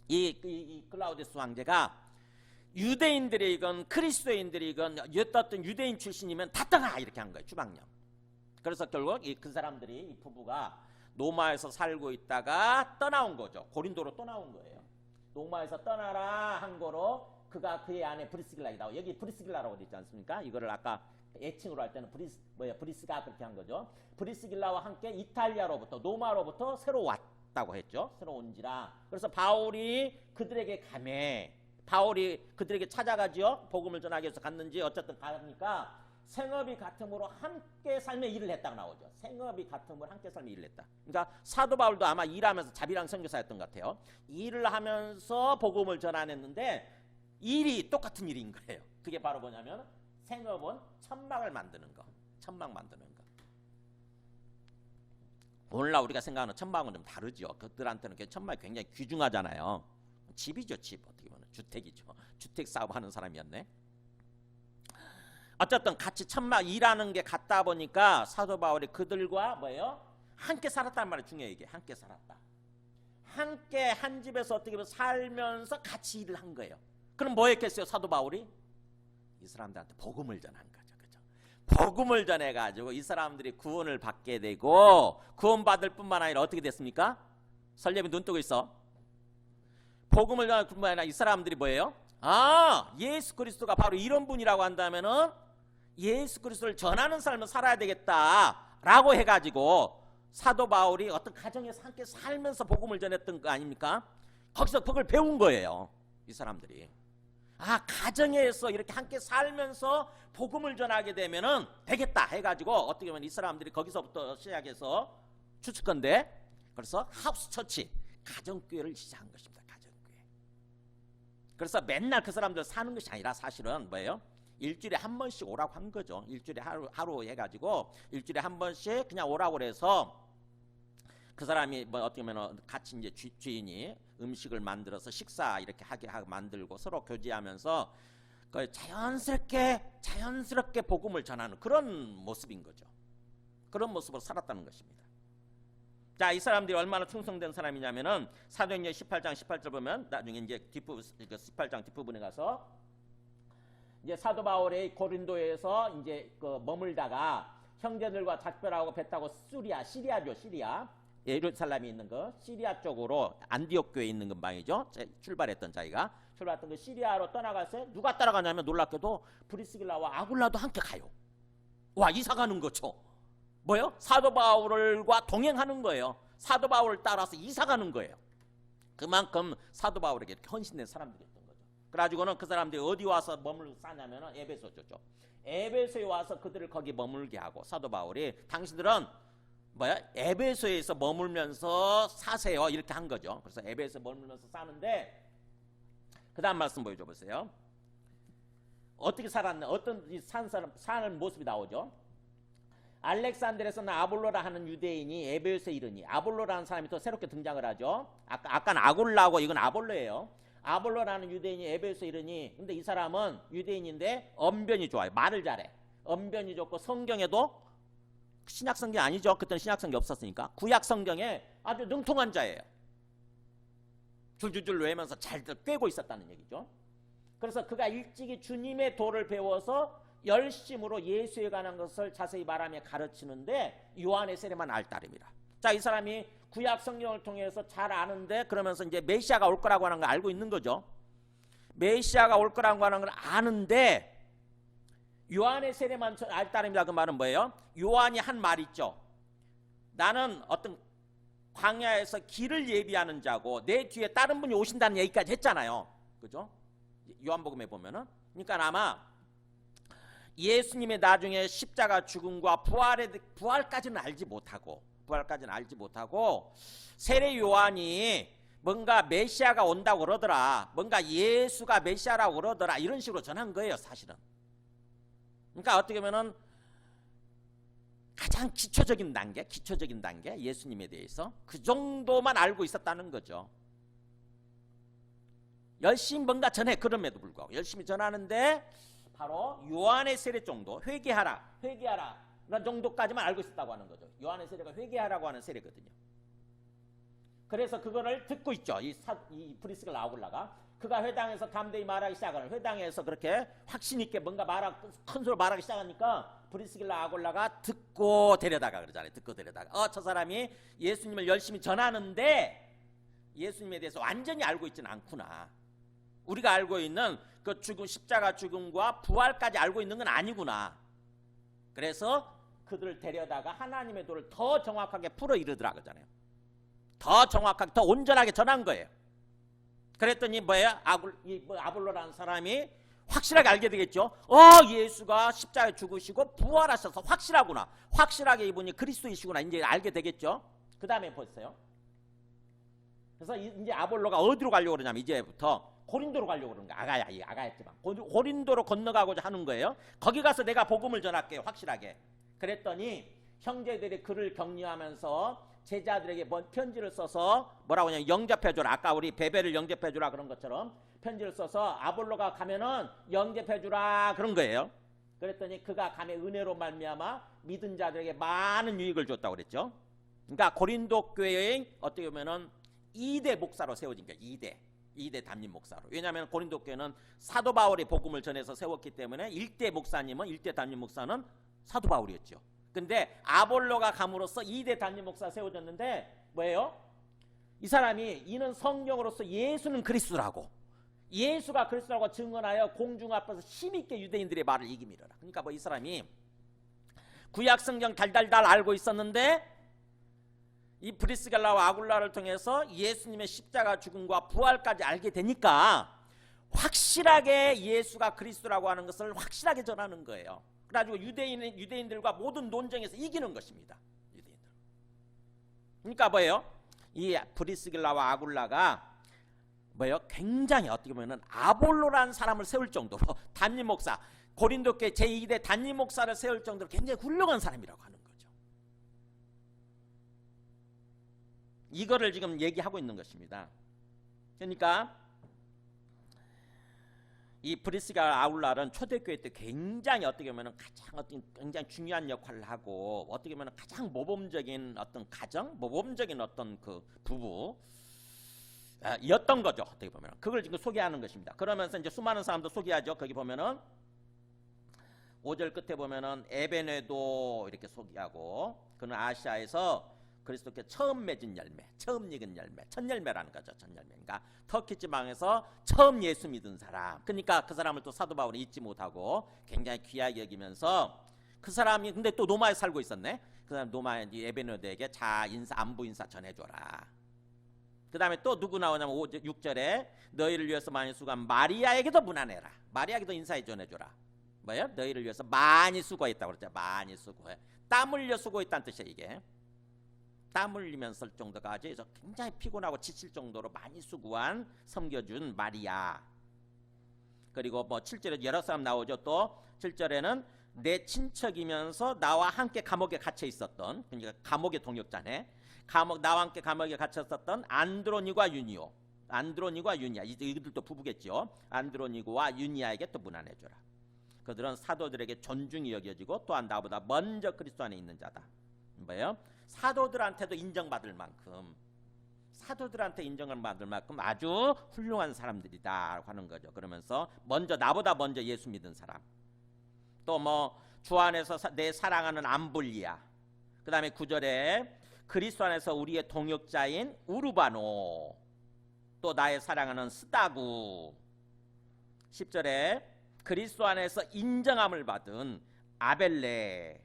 이 클라우디우스 황제가 유대인들이건 그리스도인들이건 어떤 유대인 출신이면 다 떠나 이렇게 한 거예요. 추방령. 그래서 결국 그 사람들이 이 부부가 로마에서 살고 있다가 떠나온 거죠. 고린도로 떠나온 거예요. 로마에서 떠나라 한 거로 그가 그의 아내 브리스길라가 나오고 여기 브리스길라라고 되어 있지 않습니까? 이거를 아까 애칭으로 할 때는 브리스가 그렇게 한 거죠. 브리스길라와 함께 이탈리아로부터 로마로부터 새로 왔다고 했죠. 새로 온지라. 그래서 바울이 그들에게 찾아가죠. 복음을 전하기 위해서 갔는지 어쨌든 가니까 생업이 같음으로 함께 삶의 일을 했다고 나오죠. 생업이 같음으로 함께 삶의 일을 했다. 그러니까 사도 바울도 아마 일하면서 자비랑 선교사였던 것 같아요. 일을 하면서 복음을 전하냈는데 일이 똑같은 일인 거예요. 그게 바로 뭐냐면 생업은 천막을 만드는 거. 천막 만드는 거. 오늘날 우리가 생각하는 천막은 좀 다르죠. 그들한테는 천막이 굉장히 귀중하잖아요. 집이죠, 집. 어떻게 보면 주택이죠. 주택 사업하는 사람이었네. 어쨌든 같이 천막 일하는 게 같다 보니까 사도 바울이 그들과 함께 살았단 말이 중요해요. 이게 함께 살았다. 함께 한 집에서 어떻게 보면 살면서 같이 일을 한 거예요. 그럼 뭐 했겠어요? 사도 바울이 이 사람들한테 복음을 전한 거죠. 그죠? 복음을 전해가지고 이 사람들이 구원을 받게 되고 구원받을 뿐만 아니라 어떻게 됐습니까? 설렘이 눈 뜨고 있어. 복음을 전할 뿐만 아니라 이 사람들이 뭐예요? 예수 그리스도가 바로 이런 분이라고 한다면은 예수 그리스도를 전하는 삶을 살아야 되겠다라고 해가지고 사도 바울이 어떤 가정에서 함께 살면서 복음을 전했던 거 아닙니까? 거기서 그걸 배운 거예요. 이 사람들이. 가정에서 이렇게 함께 살면서 복음을 전하게 되면은 되겠다 해가지고 어떻게 보면 이 사람들이 거기서부터 시작해서 추측건데 그래서 하우스 처치 가정교회를 시작한 것입니다. 그래서 맨날 그 사람들 사는 것이 아니라 사실은 뭐예요? 일주일에 한 번씩 오라고 한 거죠. 일주일에 하루 해가지고 일주일에 한 번씩 그냥 오라고 그래서 그 사람이 어떻게 보면 같이 이제 주인이 음식을 만들어서 식사 이렇게 하게 만들고 서로 교제하면서 자연스럽게 복음을 전하는 그런 모습인 거죠. 그런 모습으로 살았다는 것입니다. 자, 이 사람들이 얼마나 충성된 사람이냐면은 사도행전 18장 18절 보면 나중에 이제 18장 뒷부분에 가서 이제 사도 바울이 고린도에서 이제 머물다가 형제들과 작별하고 배 타고 시리아 예루살렘에 있는 시리아 쪽으로 안디옥 교회에 있는 근방이죠. 출발했던 그 시리아로 떠나갔어요. 누가 따라가냐면 놀랍게도 브리스길라와 아굴라도 함께 가요. 와, 이사 가는 거죠. 뭐요? 사도 바울과 동행하는 거예요. 사도 바울을 따라서 이사 가는 거예요. 그만큼 사도 바울에게 헌신된 사람들이었던 거죠. 그래가지고는 그 사람들이 어디 와서 머물고 사냐면은 에베소죠. 에베소에 와서 그들을 거기 머물게 하고 사도 바울이 당신들은 에베소에서 머물면서 사세요 이렇게 한 거죠. 그래서 에베소에 머물면서 사는데 그 다음 말씀 보여줘 보세요. 어떻게 살았나? 어떤 사는 모습이 나오죠. 알렉산드리아에서는 아볼로라 하는 유대인이 에베소에 이르니, 아볼로라는 사람이 또 새롭게 등장을 하죠. 아까는 아골라고 이건 아볼로예요. 아볼로라는 유대인이 에베소에 이르니, 근데 이 사람은 유대인인데 언변이 좋아요. 말을 잘해. 언변이 좋고 성경에도, 신약 성경 아니죠. 그때는 신약 성경 없었으니까. 구약 성경에 아주 능통한 자예요. 줄줄줄 외면서 잘들 꿰고 있었다는 얘기죠. 그래서 그가 일찍이 주님의 도를 배워서 열심으로 예수에 관한 것을 자세히 말하며 가르치는데 요한의 세례만 알 따름이라. 자, 이 사람이 구약 성경을 통해서 잘 아는데, 그러면서 이제 메시아가 올 거라고 하는 걸 알고 있는 거죠. 메시아가 올 거라고 하는 걸 아는데 요한의 세례만 알 따름이라. 그 말은 뭐예요? 요한이 한 말 있죠. 나는 어떤 광야에서 길을 예비하는 자고 내 뒤에 다른 분이 오신다는 얘기까지 했잖아요. 그죠? 요한복음에 보면은. 그러니까 아마 예수님의 나중에 십자가 죽음과 부활까지는 알지 못하고 세례 요한이 뭔가 메시아가 온다고 그러더라, 뭔가 예수가 메시아라고 그러더라, 이런 식으로 전한 거예요, 사실은. 그러니까 어떻게 보면은 가장 기초적인 단계 예수님에 대해서 그 정도만 알고 있었다는 거죠. 열심히 뭔가 전해. 그럼에도 불구하고 열심히 전하는데 바로 요한의 세례 정도, 회개하라 그런 정도까지만 알고 있었다고 하는 거죠. 요한의 세례가 회개하라고 하는 세례거든요. 그래서 그거를 듣고 있죠. 이 프리스가 아굴라가. 그가 회당에서 담대히 말하기 시작하는, 회당에서 그렇게 확신 있게 뭔가 큰 소리로 말하기 시작하니까 브리스길라 아골라가 듣고 데려다가 그러잖아요. 듣고 데려다가 저 사람이 예수님을 열심히 전하는데 예수님에 대해서 완전히 알고 있지는 않구나. 우리가 알고 있는 그 죽음, 십자가 죽음과 부활까지 알고 있는 건 아니구나. 그래서 그들을 데려다가 하나님의 도를 더 정확하게 풀어 이르더라 그러잖아요. 더 정확하게, 더 온전하게 전한 거예요. 그랬더니 뭐야? 아볼로라는 사람이 확실하게 알게 되겠죠. 예수가 십자가에 죽으시고 부활하셔서 확실하구나. 확실하게 이분이 그리스도이시구나. 이제 알게 되겠죠. 그 다음에 보세요. 그래서 이제 아볼로가 어디로 가려고 그러냐면 이제부터 고린도로 가려고 그러는 거야. 아가였지만 고린도로 건너가고자 하는 거예요. 거기 가서 내가 복음을 전할게요. 확실하게. 그랬더니 형제들이 그를 격려하면서 제자들에게 편지를 써서 뭐라고 하냐면 영접해줘라. 아까 우리 베베를 영접해줘라 그런 것처럼 편지를 써서 아볼로가 가면은 영접해주라 그런 거예요. 그랬더니 그가 감의 은혜로 말미암아 믿은 자들에게 많은 유익을 줬다고 그랬죠. 그러니까 고린도 교회의 어떻게 보면은 2대 목사로 세워진 거예요. 2대 담임 목사로. 왜냐하면 고린도 교회는 사도 바울이 복음을 전해서 세웠기 때문에 1대 담임 목사는 사도 바울이었죠. 근데 아볼로가 감으로써 2대 담임 목사 세워졌는데 뭐예요? 이 사람이 이는 성경으로서 예수는 그리스도라고, 예수가 그리스도라고 증언하여 공중 앞에서 힘있게 유대인들의 말을 이기미르라. 그러니까 뭐 이 사람이 구약 성경 달달달 알고 있었는데 이 브리스길라와 아굴라를 통해서 예수님의 십자가 죽음과 부활까지 알게 되니까 확실하게 예수가 그리스도라고 하는 것을 확실하게 전하는 거예요. 그래가지고 유대인들과 모든 논쟁에서 이기는 것입니다. 유대인들. 그러니까 뭐예요? 이 브리스길라와 아굴라가 뭐예요? 굉장히 어떻게 보면 아볼로라는 사람을 세울 정도로 담임 목사, 고린도교회 제2대 담임 목사를 세울 정도로 굉장히 훌륭한 사람이라고 하는 거죠. 이거를 지금 얘기하고 있는 것입니다. 그러니까 이 브리스가 아울라는 초대교회 때 굉장히 어떻게 보면 굉장히 중요한 역할을 하고 어떻게 보면 가장 모범적인 어떤 가정, 모범적인 어떤 그 부부 였던 거죠. 어떻게 보면 그걸 지금 소개하는 것입니다. 그러면서 이제 수많은 사람도 소개하죠. 거기 보면은 5절 끝에 보면은 에베네도 이렇게 소개하고, 그는 아시아에서 그리스도께 처음 맺은 열매, 처음 익은 열매, 첫 열매라는 거죠. 첫 열매. 그러니까 터키 지방에서 처음 예수 믿은 사람. 그러니까 그 사람을 또 사도 바울이 잊지 못하고 굉장히 귀하게 여기면서 그 사람이 근데 또 로마에 살고 있었네. 그 사람 로마의 에베네도에게 안부 인사 전해줘라. 그 다음에 또 누구 나오냐면 6절에 너희를 위해서 많이 수고한 마리아에게도 문안해라. 마리아에게도 인사해 전해줘라. 뭐예요? 너희를 위해서 많이 수고했다고 그랬죠. 많이 수고해. 땀 흘려 수고했다는 뜻이에요. 이게 땀 흘리면서 정도가 아주 굉장히 피곤하고 지칠 정도로 많이 수고한 섬겨준 마리아. 그리고 뭐 7절에 여러 사람 나오죠. 또 7절에는 내 친척이면서 나와 함께 감옥에 갇혀 있었던, 그러니까 감옥의 동역자네. 나와 함께 감옥에 갇혔었던 안드로니고와 유니오. 안드로니고와 유니아, 이들도 부부겠죠. 안드로니고와 유니아에게 또 문안해줘라. 그들은 사도들에게 존중이 여겨지고 또한 나보다 먼저 그리스도 안에 있는 자다. 뭐예요? 사도들한테도 인정받을 만큼, 사도들한테 인정을 받을 만큼 아주 훌륭한 사람들이다 하는 거죠. 그러면서 나보다 먼저 예수 믿은 사람, 또 뭐 주 안에서 내 사랑하는 암블리아, 그 다음에 9절에 그리스도 안에서 우리의 동역자인 우르바노, 또 나의 사랑하는 스다구, 10절에 그리스도 안에서 인정함을 받은 아벨레,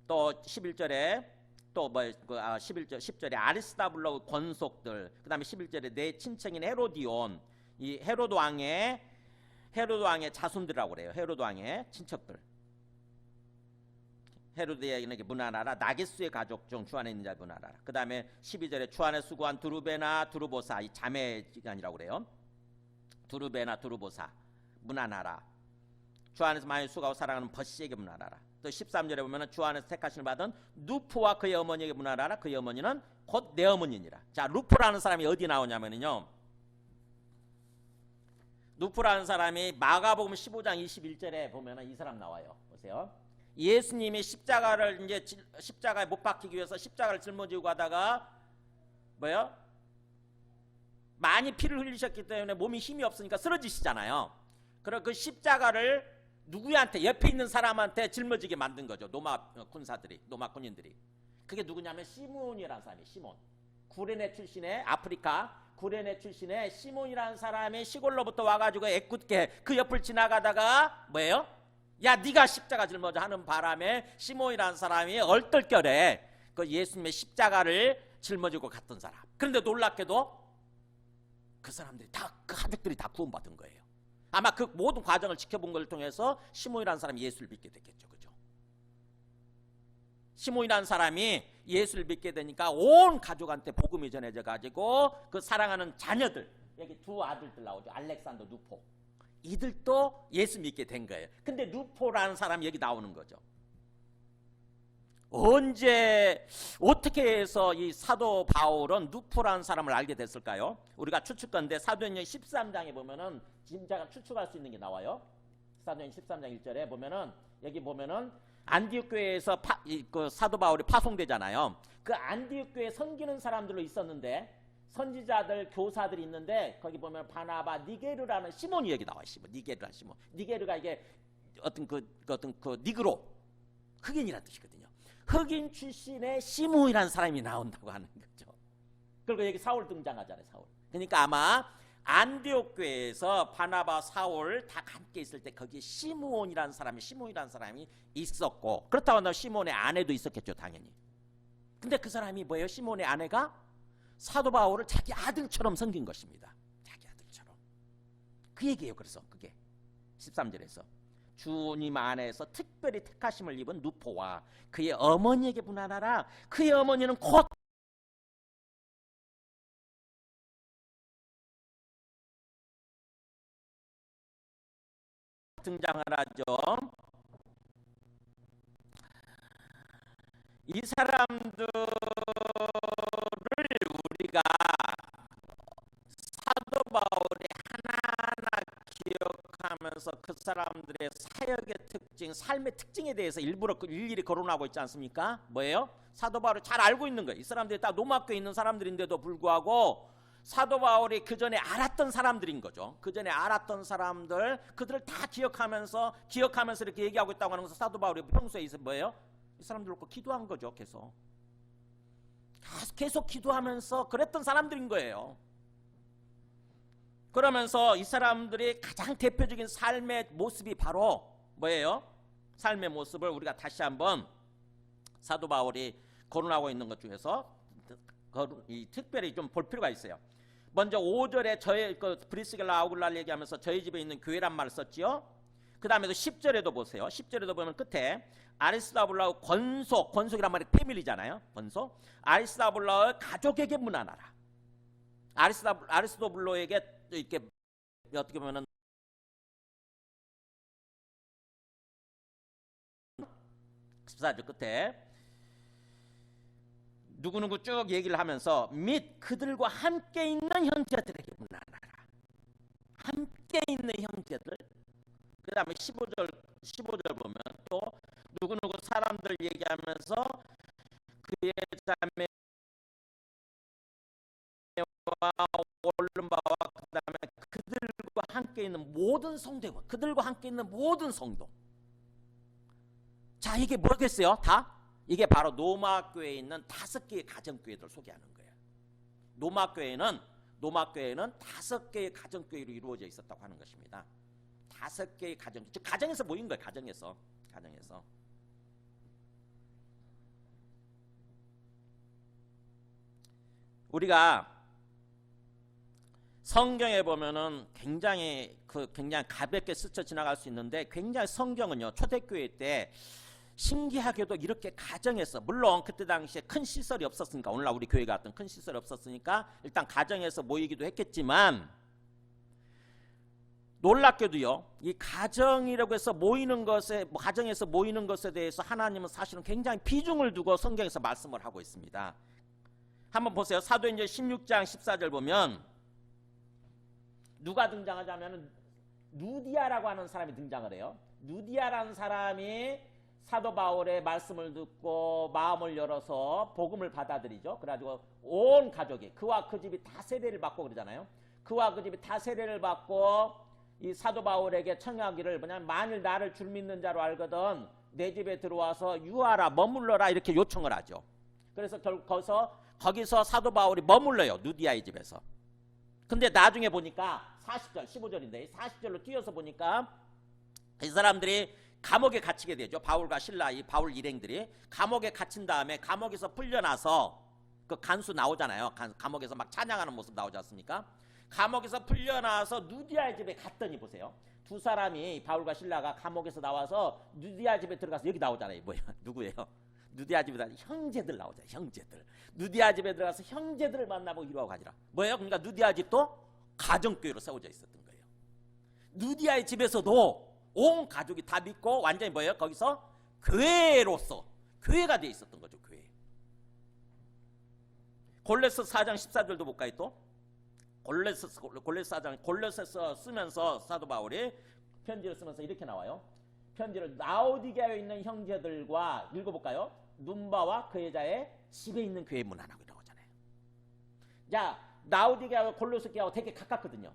또 11절에 또 10절에 아리스다블로 권속들, 그 다음에 11절에 내 친척인 헤로디온, 이 헤로드 왕의 자손들이라고 그래요. 헤로드 왕의 친척들. 헤로드에게 문안하라. 나게스의 가족 중 주 안에 있는 자 문안하라. 그 다음에 12절에 주 안에 수고한 두루베나 두루보사, 이 자매지간이라고 그래요. 두루베나 두루보사 문안하라. 주 안에서 많이 수고하고 사랑하는 버시에게 문안하라. 또 13절에 보면 주 안에서 택하심을 받은 누포와 그의 어머니에게 문안하라. 그의 어머니는 곧 내 어머니니라. 자, 누포라는 사람이 어디 나오냐면요, 누포라는 사람이 마가복음 15장 21절에 보면 이 사람 나와요. 보세요. 예수님이 십자가에 못 박히기 위해서 십자가를 짊어지고 가다가 뭐요? 많이 피를 흘리셨기 때문에 몸이 힘이 없으니까 쓰러지시잖아요. 그럼 그 십자가를 누구한테, 옆에 있는 사람한테 짊어지게 만든 거죠. 로마 군인들이. 그게 누구냐면 시몬이라는 사람이에요. 시몬. 구레네 출신의, 아프리카 구레네 출신의 시몬이라는 사람이 시골로부터 와가지고 애꿎게 그 옆을 지나가다가 뭐예요? 야, 네가 십자가 짊어져 하는 바람에 시몬이라는 사람이 얼떨결에 그 예수님의 십자가를 짊어지고 갔던 사람. 그런데 놀랍게도 그 사람들이 그 가족들이 다 구원받은 거예요. 아마 그 모든 과정을 지켜본 걸 통해서 시몬이라는 사람이 예수를 믿게 됐겠죠. 그죠? 시몬이라는 사람이 예수를 믿게 되니까 온 가족한테 복음이 전해져 가지고 그 사랑하는 자녀들, 여기 두 아들들 나오죠. 알렉산더, 누포. 이들도 예수 믿게 된 거예요. 근데 누포라는 사람이 여기 나오는 거죠. 언제, 어떻게 해서 이 사도 바울은 누포라는 사람을 알게 됐을까요? 우리가 추측건데 사도행전 13장에 보면은 진짜가 추측할 수 있는 게 나와요. 사도행전 13장 1절에 보면은, 여기 보면은 안디옥 교회에서 그 사도 바울이 파송되잖아요. 그 안디옥 교회에 섬기는 사람들로 있었는데, 선지자들, 교사들이 있는데, 거기 보면 바나바, 니게르라는 시몬이 여기 나와요. 니게르라는 시몬. 니게르가 이게 어떤 니그로, 흑인이라는 뜻이거든요. 흑인 출신의 시몬이라는 사람이 나온다고 하는 거죠. 그리고 여기 사울 등장하잖아요. 사울. 그러니까 아마 안디옥 교회에서 바나바, 사울 다 함께 있을 때 거기에 시몬이라는 사람이 있었고, 그렇다고 한다면 시몬의 아내도 있었겠죠, 당연히. 근데 그 사람이 뭐예요? 시몬의 아내가 사도 바울을 자기 아들처럼 섬긴 것입니다. 자기 아들처럼. 그 얘기예요. 그래서 그게 13절에서 주님 안에서 특별히 택하심을 입은 누포와 그의 어머니에게 문안하라. 그의 어머니는 곧 등장을 하죠. 이 사람들을 우리가 사도 바울이 하나하나 기억하면서 그 사람들의 사역의 특징, 삶의 특징에 대해서 일일이 거론하고 있지 않습니까? 뭐예요? 사도 바울이 잘 알고 있는 거예요. 이 사람들이 다 로마교에 있는 사람들인데도 불구하고 사도 바울이 그 전에 알았던 사람들인 거죠. 그 전에 알았던 사람들, 그들을 다 기억하면서 이렇게 얘기하고 있다고 하는 것은 사도 바울이 평소에 있어 뭐예요? 이 사람들 놓고 기도한 거죠. 계속 기도하면서 그랬던 사람들인 거예요. 그러면서 이 사람들이 가장 대표적인 삶의 모습이 바로 뭐예요? 삶의 모습을 우리가 다시 한번 사도 바울이 거론하고 있는 것 중에서 특별히 좀 볼 필요가 있어요. 먼저 5절에 저의 브리스길라 아우글라를 얘기하면서 저희 집에 있는 교회란 말을 썼지요. 그 다음에도 10절에도 보세요. 10절에도 보면 끝에 아리스다블라의 권속이란 말이 패밀리잖아요. 권속. 아리스다블라의 가족에게 문안하라. 아리스도블로에게 이렇게 어떻게 보면은 14절 끝에 누구누구 쭉 얘기를 하면서 및 그들과 함께 있는 형제들에게 문안하라. 함께 있는 형제들. 그 다음에 15절 보면 또 누구누구 사람들 얘기하면서 그의 자매와 올른바와 그 다음에 그들과 함께 있는 모든 성도가 그들과 함께 있는 모든 성도. 자, 이게 뭐겠어요? 다? 이게 바로 노마교회에 있는 5개의 가정교회들을 소개하는 거예요. 노마교회는 5개의 가정교회로 이루어져 있었다고 하는 것입니다. 5개의 가정, 즉 가정에서 모인 거예요. 가정에서. 우리가 성경에 보면은 굉장히 가볍게 스쳐 지나갈 수 있는데 굉장히 성경은요 초대교회 때 신기하게도 이렇게 가정에서, 물론 그때 당시에 큰 시설이 없었으니까, 오늘날 우리 교회 같은 큰 시설이 없었으니까 일단 가정에서 모이기도 했겠지만 놀랍게도요 이 가정이라고 해서 가정에서 모이는 것에 대해서 하나님은 사실은 굉장히 비중을 두고 성경에서 말씀을 하고 있습니다. 한번 보세요. 사도행전 16장 14절 보면 누가 등장하자면 누디아라고 하는 사람이 등장을 해요. 누디아라는 사람이 사도 바울의 말씀을 듣고 마음을 열어서 복음을 받아들이죠. 그래가지고 온 가족이, 그와 그 집이 다 세례를 받고 그러잖아요. 그와 그 집이 다 세례를 받고 이 사도 바울에게 청하기를, 뭐냐면 만일 나를 줄 믿는 자로 알거든 내 집에 들어와서 유하라, 머물러라, 이렇게 요청을 하죠. 그래서 거기서 사도 바울이 머물러요. 누디아의 집에서. 근데 나중에 보니까 40절, 15절인데 40절로 뛰어서 보니까 이 사람들이 감옥에 갇히게 되죠. 바울과 실라, 이 바울 일행들이 감옥에 갇힌 다음에 감옥에서 풀려나서 그 간수 나오잖아요. 감옥에서 막 찬양하는 모습 나오지 않습니까? 감옥에서 풀려나서 누디아의 집에 갔더니 보세요. 두 사람이, 바울과 실라가 감옥에서 나와서 누디아 집에 들어가서, 여기 나오잖아요. 뭐예요? 누구예요? 누디아 집에 형제들 나오잖아요. 형제들. 누디아 집에 들어가서 형제들을 만나고 이루어 가지라. 뭐예요? 그러니까 누디아 집도 가정교회로 세워져 있었던 거예요. 누디아의 집에서도 온 가족이 다 믿고 완전히 뭐예요? 거기서 교회로서 교회가 돼 있었던 거죠. 교회. 골로새 4장 14절도 볼까요? 또 골로새 4장, 골로새서 쓰면서 사도 바울이 편지를 쓰면서 이렇게 나와요. 편지를 라오디게아에 있는 형제들과 읽어볼까요? 눈바와 그 여자의 집에 있는 교회 문안하고 이라고 하잖아요. 자, 라오디게아와 골로새하고 되게 가깝거든요.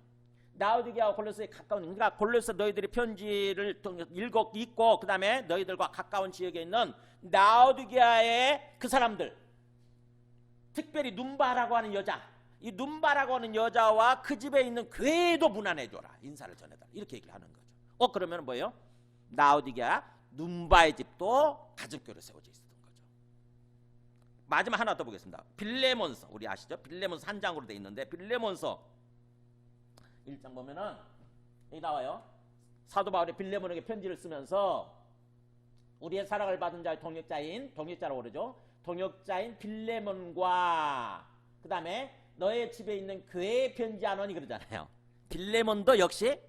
라오디게아와 골로새에 가까운, 그러니까 골로새 너희들이 편지를 읽고 그 다음에 너희들과 가까운 지역에 있는 라오디게아의 그 사람들, 특별히 눈바라고 하는 여자, 이 눈바라고 하는 여자와 그 집에 있는 교회도 문안해줘라, 인사를 전해달라, 이렇게 얘기를 하는 거죠. 그러면 뭐예요? 라오디게아 눈바의 집도 가정교회로 세워져 있었던 거죠. 마지막 하나 더 보겠습니다. 빌레몬서, 우리 아시죠? 빌레몬서 한 장으로 돼 있는데 빌레몬서 1장 보면은 여기 나와요. 사도 바울이 빌레몬에게 편지를 쓰면서 우리의 사랑을 받은 자의 동역자라고 그러죠. 동역자인 빌레몬과 그 다음에 너의 집에 있는 교회에 편지하노니 그러잖아요. 빌레몬도 역시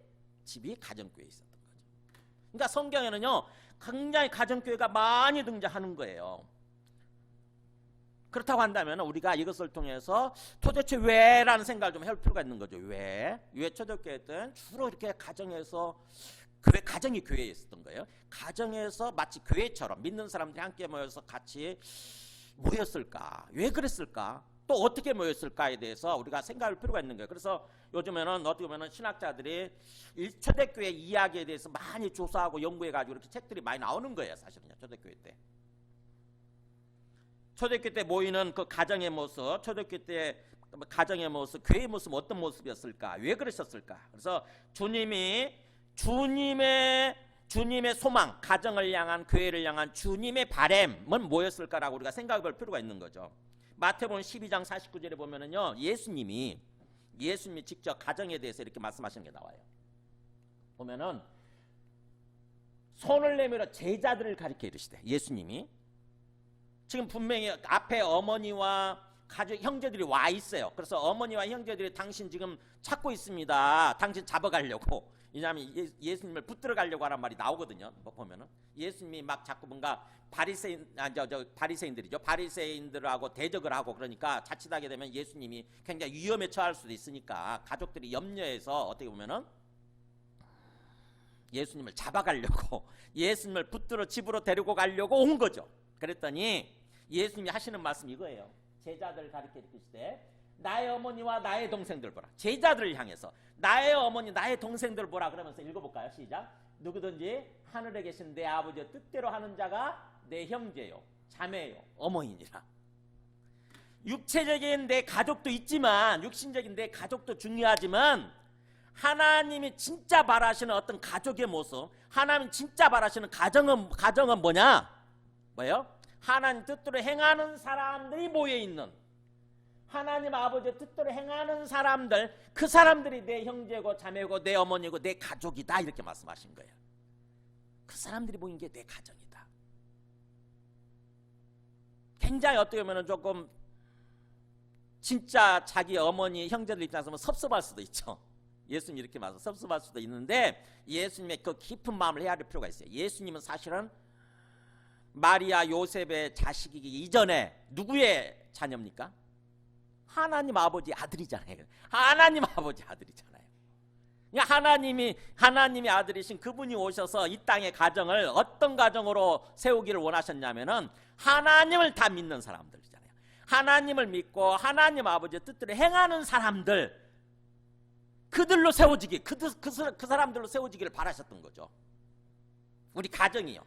집이 가정교회에 있었던 거죠. 그러니까 성경에는요 굉장히 가정교회가 많이 등장하는 거예요. 그렇다고 한다면 우리가 이것을 통해서 도대체 왜라는 생각을 좀 해볼 필요가 있는 거죠. 왜 초대교회는 주로 이렇게 가정에서, 가정이 교회에 있었던 거예요. 가정에서 마치 교회처럼 믿는 사람들이 함께 모여서 같이 모였을까? 왜 그랬을까? 또 어떻게 모였을까에 대해서 우리가 생각할 필요가 있는 거예요. 그래서 요즘에는 어떻게 보면 신학자들이 초대교회 이야기에 대해서 많이 조사하고 연구해가지고 이렇게 책들이 많이 나오는 거예요. 사실은요. 초대교회 때. 초대교회 때 모이는 그 가정의 모습, 초대교회 때 가정의 모습, 교회의 모습 어떤 모습이었을까? 왜 그러셨을까? 그래서 주님의 소망, 가정을 향한, 교회를 향한 주님의 바램은 뭐였을까라고 우리가 생각해 볼 필요가 있는 거죠. 마태복음 12장 49절에 보면은요, 예수님이 직접 가정에 대해서 이렇게 말씀하시는 게 나와요. 보면은 손을 내밀어 제자들을 가리켜 이르시되, 예수님이 지금 분명히 앞에 어머니와 가족, 형제들이 와 있어요. 그래서 어머니와 형제들이 당신 지금 찾고 있습니다. 당신 잡아가려고. 왜냐하면 예수님을 붙들어 가려고 하는 말이 나오거든요. 보면은 예수님이 막 자꾸 뭔가 바리새인들이죠. 바리새인들하고 대적을 하고 그러니까 자칫하게 되면 예수님이 굉장히 위험에 처할 수도 있으니까 가족들이 염려해서 어떻게 보면은 예수님을 잡아가려고 예수님을 붙들어 집으로 데리고 가려고 온 거죠. 그랬더니 예수님이 하시는 말씀이 이거예요. 제자들 가르쳐 주시되 나의 어머니와 나의 동생들 보라. 제자들을 향해서 나의 어머니 나의 동생들 보라 그러면서 읽어볼까요? 시작. 누구든지 하늘에 계신 내 아버지의 뜻대로 하는 자가 내 형제요 자매요 어머니니라. 육체적인 내 가족도 있지만 육신적인 내 가족도 중요하지만 하나님이 진짜 바라시는 어떤 가족의 모습, 하나님 진짜 바라시는 가정은 뭐예요? 하나님 뜻대로 행하는 사람들이 모여있는, 하나님 아버지의 뜻대로 행하는 사람들, 그 사람들이 내 형제고 자매고 내 어머니고 내 가족이다 이렇게 말씀하신 거예요. 그 사람들이 모인 게 내 가정이다. 굉장히 어떻게 보면 조금 진짜 자기 어머니 형제들 입장에서 보면 섭섭할 수도 있죠. 예수님 이렇게 말해서 섭섭할 수도 있는데 예수님의 그 깊은 마음을 헤아릴 필요가 있어요. 예수님은 사실은 마리아 요셉의 자식이기 이전에 누구의 자녀입니까? 하나님 아버지 아들이잖아요. 하나님 아버지 아들이잖아요. 하나님이 아들이신 그분이 오셔서 이 땅의 가정을 어떤 가정으로 세우기를 원하셨냐면은 하나님을 다 믿는 사람들이잖아요. 하나님을 믿고 하나님 아버지의 뜻대로 행하는 사람들, 그들로 세워지기, 그 사람들로 세워지기를 바라셨던 거죠. 우리 가정이요.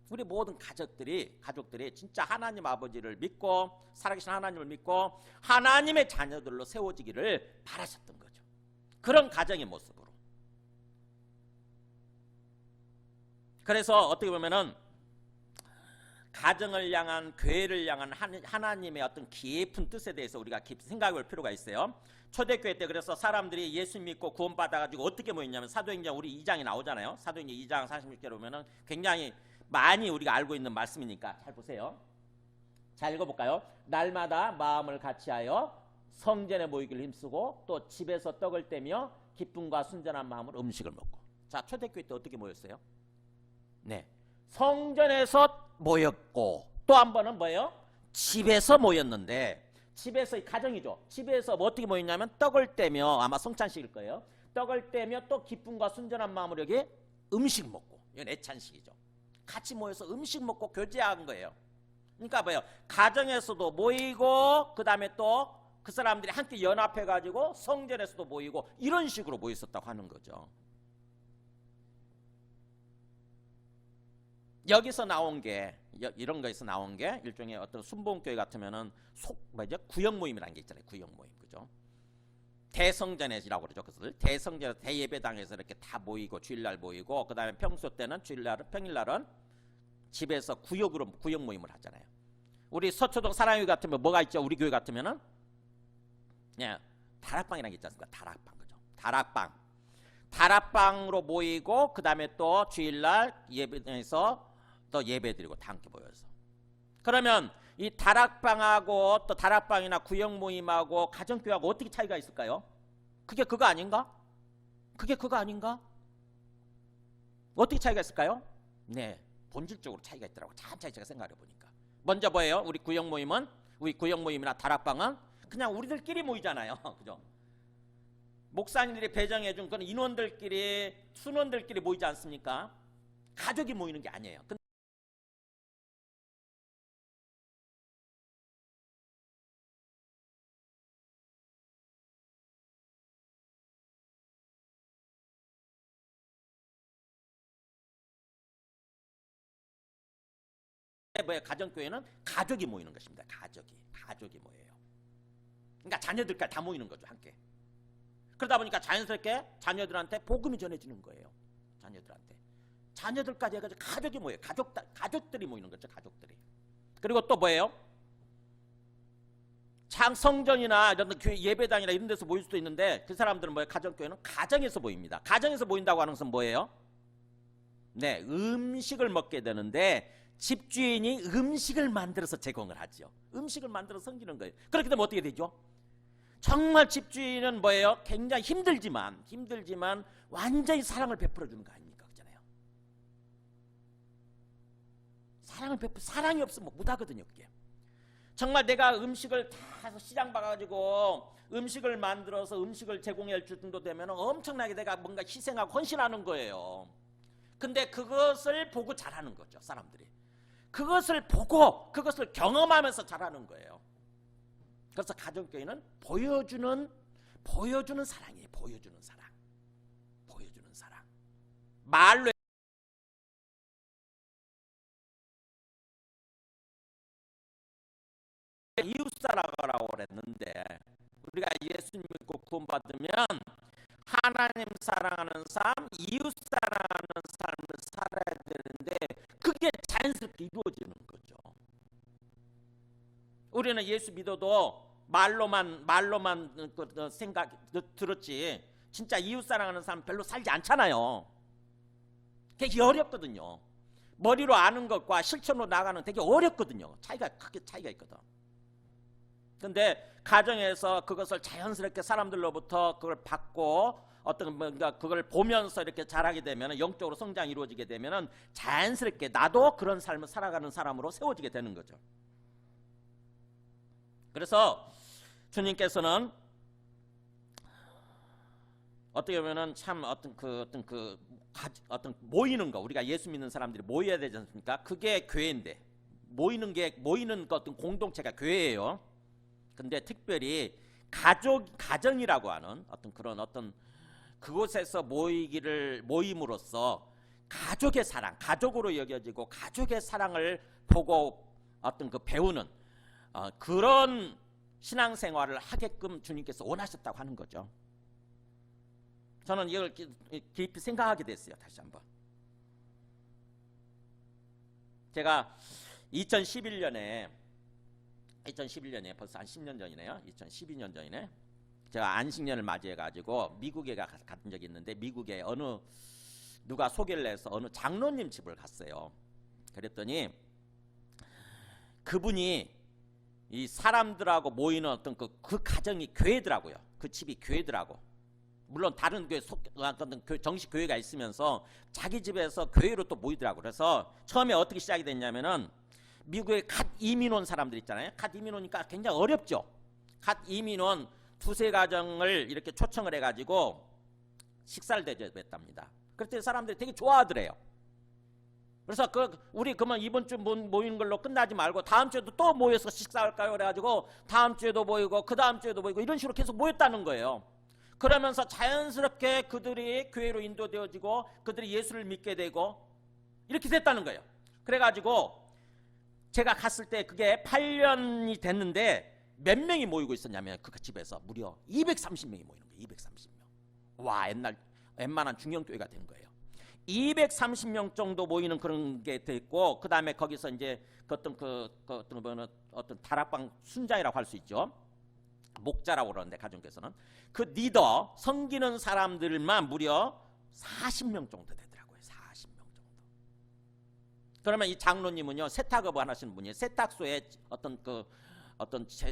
우리 모든 가족들이 진짜 하나님 아버지를 믿고 살아계신 하나님을 믿고 하나님의 자녀들로 세워지기를 바라셨던 거죠. 그런 가정의 모습으로. 그래서 어떻게 보면은 가정을 향한, 교회를 향한 하나님의 어떤 깊은 뜻에 대해서 우리가 깊이 생각해 볼 필요가 있어요. 초대교회 때 그래서 사람들이 예수 믿고 구원받아가지고 어떻게 모였냐면 사도행전 우리 2장이 나오잖아요. 사도행전 2장 46절에 보면은 굉장히 많이 우리가 알고 있는 말씀이니까 잘 보세요. 잘 읽어볼까요? 날마다 마음을 같이하여 성전에 모이기를 힘쓰고 또 집에서 떡을 떼며 기쁨과 순전한 마음으로 음식을 먹고. 자, 초대교회 때 어떻게 모였어요? 네, 성전에서 모였고 또 한 번은 뭐예요? 집에서 모였는데, 집에서 가정이죠. 집에서 뭐 어떻게 모였냐면 떡을 떼며, 아마 성찬식일 거예요. 떡을 떼며 또 기쁨과 순전한 마음으로 여기 음식 먹고. 이건 애찬식이죠. 같이 모여서 음식 먹고 교제한 거예요. 그러니까 뭐예요? 가정에서도 모이고 그 다음에 또 그 사람들이 함께 연합해가지고 성전에서도 모이고 이런 식으로 모였었다고 하는 거죠. 여기서 나온 게, 이런 거에서 나온 게 일종의 어떤 순복음교회 같으면은 구역 모임이라는 게 있잖아요. 구역 모임, 그죠? 대성전이라고 그러죠. 그것을 대성전, 대예배당에서 이렇게 다 모이고 주일날 모이고, 그 다음에 평소 때는 평일날은 집에서 구역 모임을 하잖아요. 우리 서초동 사랑교회 같으면 뭐가 있죠? 우리 교회 같으면은 다락방이라는 게 있지 않습니까? 다락방, 그죠? 다락방으로 모이고 그 다음에 또 주일날 예배당에서 또 예배드리고 다 함께 모여서. 그러면 이 다락방하고 또 다락방이나 구역 모임하고 가정교회하고 어떻게 차이가 있을까요? 그게 그거 아닌가? 어떻게 차이가 있을까요? 네, 본질적으로 차이가 있더라고. 차차 제가 생각해 보니까. 먼저 뭐예요? 우리 구역 모임이나 다락방은 그냥 우리들끼리 모이잖아요. 그죠? 목사님들이 배정해준 그런 인원들끼리, 순원들끼리 모이지 않습니까? 가족이 모이는 게 아니에요. 뭐예요? 가정교회는 가족이 모이는 것입니다. 가족이 모여요. 그러니까 자녀들까지 다 모이는 거죠, 함께. 그러다 보니까 자연스럽게 자녀들한테 복음이 전해지는 거예요. 자녀들까지 해가지고 가족이 모여요. 가족들이 모이는 거죠, 가족들이. 그리고 또 뭐예요? 성전이나 이런 교회 예배당이나 이런 데서 모일 수도 있는데, 그 사람들은 뭐예요? 가정교회는 가정에서 모입니다. 가정에서 모인다고 하는 것은 뭐예요? 네, 음식을 먹게 되는데 집주인이 음식을 만들어서 제공을 하죠. 음식을 만들어서 섬기는 거예요. 그렇게 되면 어떻게 되죠? 정말 집주인은 뭐예요? 굉장히 힘들지만 완전히 사랑을 베풀어 주는 거 아닙니까? 그잖아요. 사랑이 없으면 못하거든요. 그게 정말 내가 음식을 다 시장 봐가지고 음식을 만들어서 음식을 제공할 정도 되면 엄청나게 내가 뭔가 희생하고 헌신하는 거예요. 근데 그것을 보고 잘하는 거죠. 사람들이 그것을 보고 그것을 경험하면서 잘하는 거예요. 그래서 가정교회는 보여주는 사랑이에요. 보여주는 사랑. 말로 이웃사랑이라고 그랬는데 우리가 예수 믿고 구원받으면 하나님 사랑하는 삶, 이웃 사랑하는 삶을 살아야 되는데 그게 자연스럽게 이루어지는 거죠. 우리는 예수 믿어도 말로만 생각 들었지 진짜 이웃 사랑하는 삶 별로 살지 않잖아요. 되게 어렵거든요. 머리로 아는 것과 실천으로 나가는 되게 어렵거든요. 크게 차이가 있거든. 근데 가정에서 그것을 자연스럽게 사람들로부터 그걸 받고 어떤 뭔가 그걸 보면서 이렇게 자라게 되면 영적으로 성장이 이루어지게 되면 자연스럽게 나도 그런 삶을 살아가는 사람으로 세워지게 되는 거죠. 그래서 주님께서는 어떻게 보면은 참 어떤 모이는 거 우리가 예수 믿는 사람들이 모여야 되지 않습니까? 그게 교회인데 모이는 어떤 공동체가 교회예요. 근데 특별히 가정이라고 하는 어떤 그곳에서 모임으로써 가족의 사랑, 가족으로 여겨지고 가족의 사랑을 보고 어떤 배우는 그런 신앙생활을 하게끔 주님께서 원하셨다고 하는 거죠. 저는 이걸 깊이 생각하게 됐어요. 다시 한번. 제가 2011년에 벌써 한 10년 전이네요. 2012년 전이네. 제가 안식년을 맞이해가지고 미국에 갔던 적이 있는데 미국에 누가 소개를 해서 어느 장로님 집을 갔어요. 그랬더니 그분이 이 사람들하고 모이는 어떤 그 가정이 교회더라고요. 그 집이 교회더라고. 물론 다른 교회 정식 교회가 있으면서 자기 집에서 교회로 또 모이더라고. 그래서 처음에 어떻게 시작이 됐냐면은 미국에 갓 이민 온 사람들 있잖아요. 갓 이민 오니까 굉장히 어렵죠. 갓 이민 온 두세 가정을 이렇게 초청을 해가지고 식사를 대접했답니다. 그랬더니 사람들이 되게 좋아하더래요. 그래서 우리 그러면 이번 주 모이는 걸로 끝나지 말고 다음 주에도 또 모여서 식사할까요? 그래가지고 다음 주에도 모이고 그 다음 주에도 모이고 이런 식으로 계속 모였다는 거예요. 그러면서 자연스럽게 그들이 교회로 인도되어지고 그들이 예수를 믿게 되고 이렇게 됐다는 거예요. 그래가지고 제가 갔을 때 그게 8년이 됐는데 몇 명이 모이고 있었냐면 그 집에서 무려 230명이 모이는 거예요. 230명. 와, 웬만한 중형교회가 된 거예요. 230명 정도 모이는 그런 게 됐고 그 다음에 거기서 이제 어떤 다락방 순장이라고 할 수 있죠. 목자라고 그러는데 가정교회에서는 그 리더 섬기는 사람들만 무려 40명 정도 되더라고요. 40명 정도. 그러면 이 장로님은요 세탁업을 하시는 분이에요. 세탁소에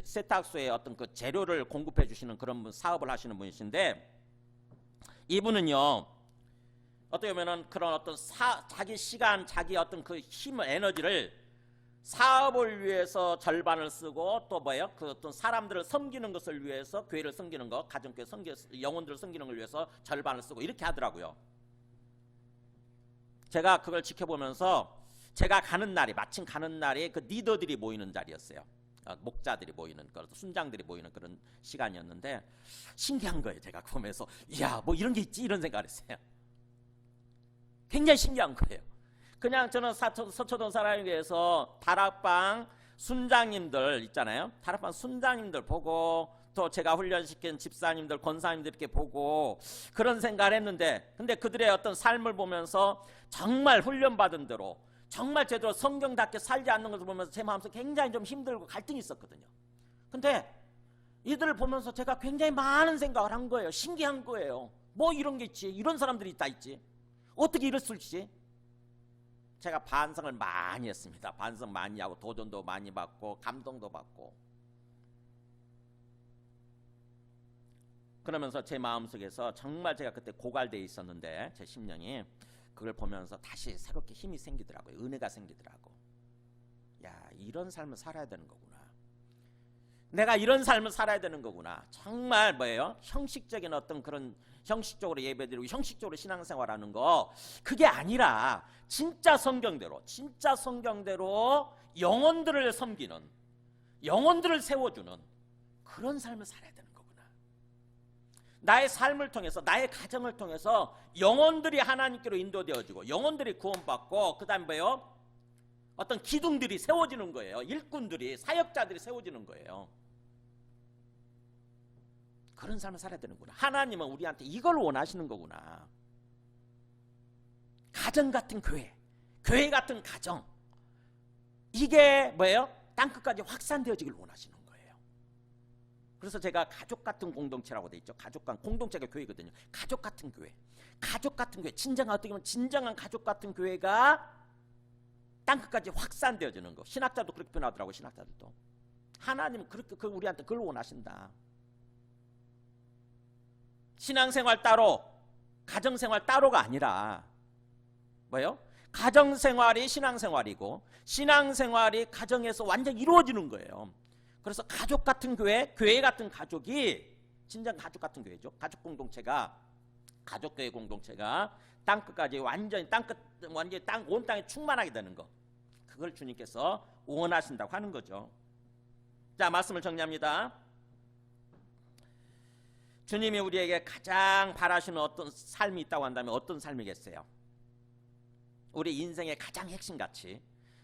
세탁소에 어떤 그 재료를 공급해 주시는 그런 사업을 하시는 분이신데 이분은요 어떻게 보면은 그런 어떤 자기 시간, 자기 어떤 그 힘을 에너지를 사업을 위해서 절반을 쓰고 또 뭐예요? 그 어떤 사람들을 섬기는 것을 위해서 교회를 섬기는 거, 가정교회 영혼들을 섬기는 걸 위해서 절반을 쓰고 이렇게 하더라고요. 제가 그걸 지켜보면서 제가 마침 가는 날이 그 리더들이 모이는 자리였어요. 목자들이 모이는 순장들이 모이는 그런 시간이었는데 신기한 거예요. 제가 보면서 이야 뭐 이런 게 있지 이런 생각을 했어요. 굉장히 신기한 거예요. 그냥 저는 서초동 사랑교회에서 다락방 순장님들 있잖아요. 다락방 순장님들 보고 또 제가 훈련시킨 집사님들, 권사님들 이렇게 보고 그런 생각을 했는데 근데 그들의 어떤 삶을 보면서 정말 훈련받은 대로 정말 제대로 성경답게 살지 않는 것을 보면서 제 마음속에 굉장히 좀 힘들고 갈등이 있었거든요. 근데 이들을 보면서 제가 굉장히 많은 생각을 한 거예요. 신기한 거예요. 뭐 이런 게 있지. 이런 사람들이 있다 있지. 어떻게 이랬을지. 제가 반성을 많이 했습니다. 반성 많이 하고 도전도 많이 받고 감동도 받고 그러면서 제 마음속에서 정말 제가 그때 고갈되어 있었는데 제 심령이 그걸 보면서 다시 새롭게 힘이 생기더라고요. 은혜가 생기더라고. 야, 이런 삶을 살아야 되는 거구나. 내가 이런 삶을 살아야 되는 거구나. 정말 뭐예요? 형식적인 어떤 그런 형식적으로 예배드리고 형식적으로 신앙생활하는 거, 그게 아니라 진짜 성경대로 영혼들을 섬기는, 영혼들을 세워주는 그런 삶을 살아야 되는 거구나. 나의 삶을 통해서, 나의 가정을 통해서 영혼들이 하나님께로 인도되어지고 영혼들이 구원받고, 그 다음에 뭐예요? 어떤 기둥들이 세워지는 거예요. 일꾼들이, 사역자들이 세워지는 거예요. 그런 삶을 살아야 되는구나. 하나님은 우리한테 이걸 원하시는 거구나. 가정 같은 교회, 교회 같은 가정, 이게 뭐예요? 땅끝까지 확산되어지길 원하시는 거예요. 그래서 제가 가족 같은 공동체라고 돼 있죠. 가족 같은 공동체가 교회거든요. 가족 같은 교회, 가족 같은 교회, 진정한, 어떻게 보면 진정한 가족 같은 교회가 땅끝까지 확산되어지는 거. 신학자도 그렇게 표현하더라고요. 신학자들도. 하나님은 그렇게 우리한테 그걸 원하신다. 신앙생활 따로, 가정생활 따로가 아니라 뭐예요? 가정생활이 신앙생활이고 신앙생활이 가정에서 완전히 이루어지는 거예요. 그래서 가족 같은 교회, 교회 같은 가족이 진정 가족 같은 교회죠. 가족 공동체가, 가족교회 공동체가 땅끝까지 완전히 온 땅에 충만하게 되는 거, 그걸 주님께서 원하신다고 하는 거죠. 자, 말씀을 정리합니다. 주님이 우리에게 가장 바라시는 어떤 삶이 있다고 한다면 어떤 삶이겠어요? 우리 인생의 가장 핵심가치,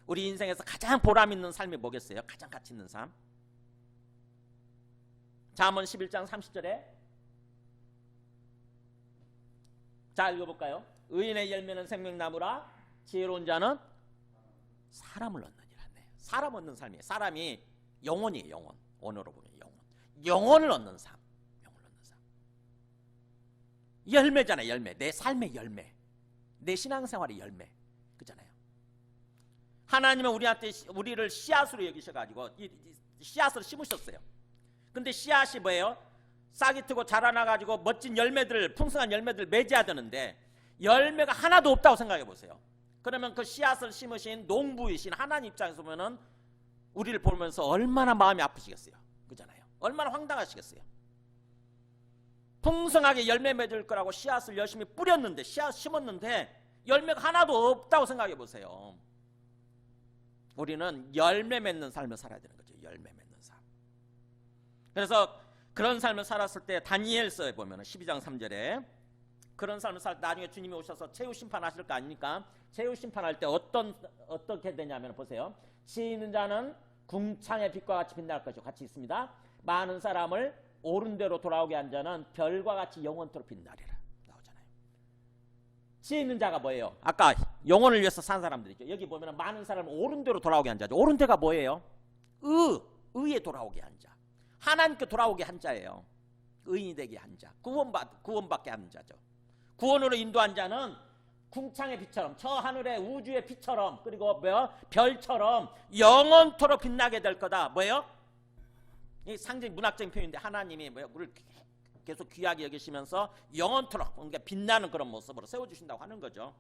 우리 인생에서 가장 보람 있는 삶이 뭐겠어요? 가장 가치 있는 삶. 잠언 11장 30절에 자, 읽어볼까요? 의인의 열매는 생명나무라 지혜로운 자는 사람을 얻느니라. 사람 얻는 삶이에요. 사람이 영혼이에요. 영혼. 언어로 보면 영혼. 영혼을 얻는 삶. 열매잖아요. 열매. 내 삶의 열매, 내 신앙생활의 열매, 그잖아요. 하나님은 우리를 씨앗으로 여기셔가지고 씨앗을 심으셨어요. 근데 씨앗이 뭐예요? 싹이 트고 자라나가지고 멋진 열매들, 풍성한 열매들 맺어야 되는데 열매가 하나도 없다고 생각해 보세요. 그러면 그 씨앗을 심으신 농부이신 하나님 입장에서 보면은 우리를 보면서 얼마나 마음이 아프시겠어요. 그잖아요. 얼마나 황당하시겠어요. 풍성하게 열매 맺을 거라고 씨앗을 열심히 뿌렸는데, 씨앗 심었는데 열매가 하나도 없다고 생각해 보세요. 우리는 열매 맺는 삶을 살아야 되는 거죠. 열매 맺는 삶. 그래서 그런 삶을 살았을 때 다니엘서에 보면 12장 3절에 그런 삶을 살 때 나중에 주님이 오셔서 최후 심판하실 거 아닙니까? 최후 심판할 때 어떻게 되냐면 보세요. 지혜 있는 자는 궁창의 빛과 같이 빛날 것이고, 같이 있습니다. 많은 사람을 옳은 대로 돌아오게 한 자는 별과 같이 영원토록 빛나리라 나오잖아요. 지혜 있는 자가 뭐예요? 아까 영혼을 위해서 산 사람들이죠. 여기 보면 많은 사람을 옳은 대로 돌아오게 한 자죠. 옳은 대가 뭐예요? 의에 돌아오게 한 자, 하나님께 돌아오게 한 자예요. 의인이 되게 한 자, 구원받게 하는 자죠. 구원으로 인도한 자는 궁창의 빛처럼, 저 하늘의 우주의 빛처럼, 그리고 뭐요? 별처럼 영원토록 빛나게 될 거다. 뭐예요? 이 상징 문학적인 표현인데 하나님이 우리를 계속 귀하게 여기시면서 영원토록, 그러니까 빛나는 그런 모습으로 세워주신다고 하는 거죠.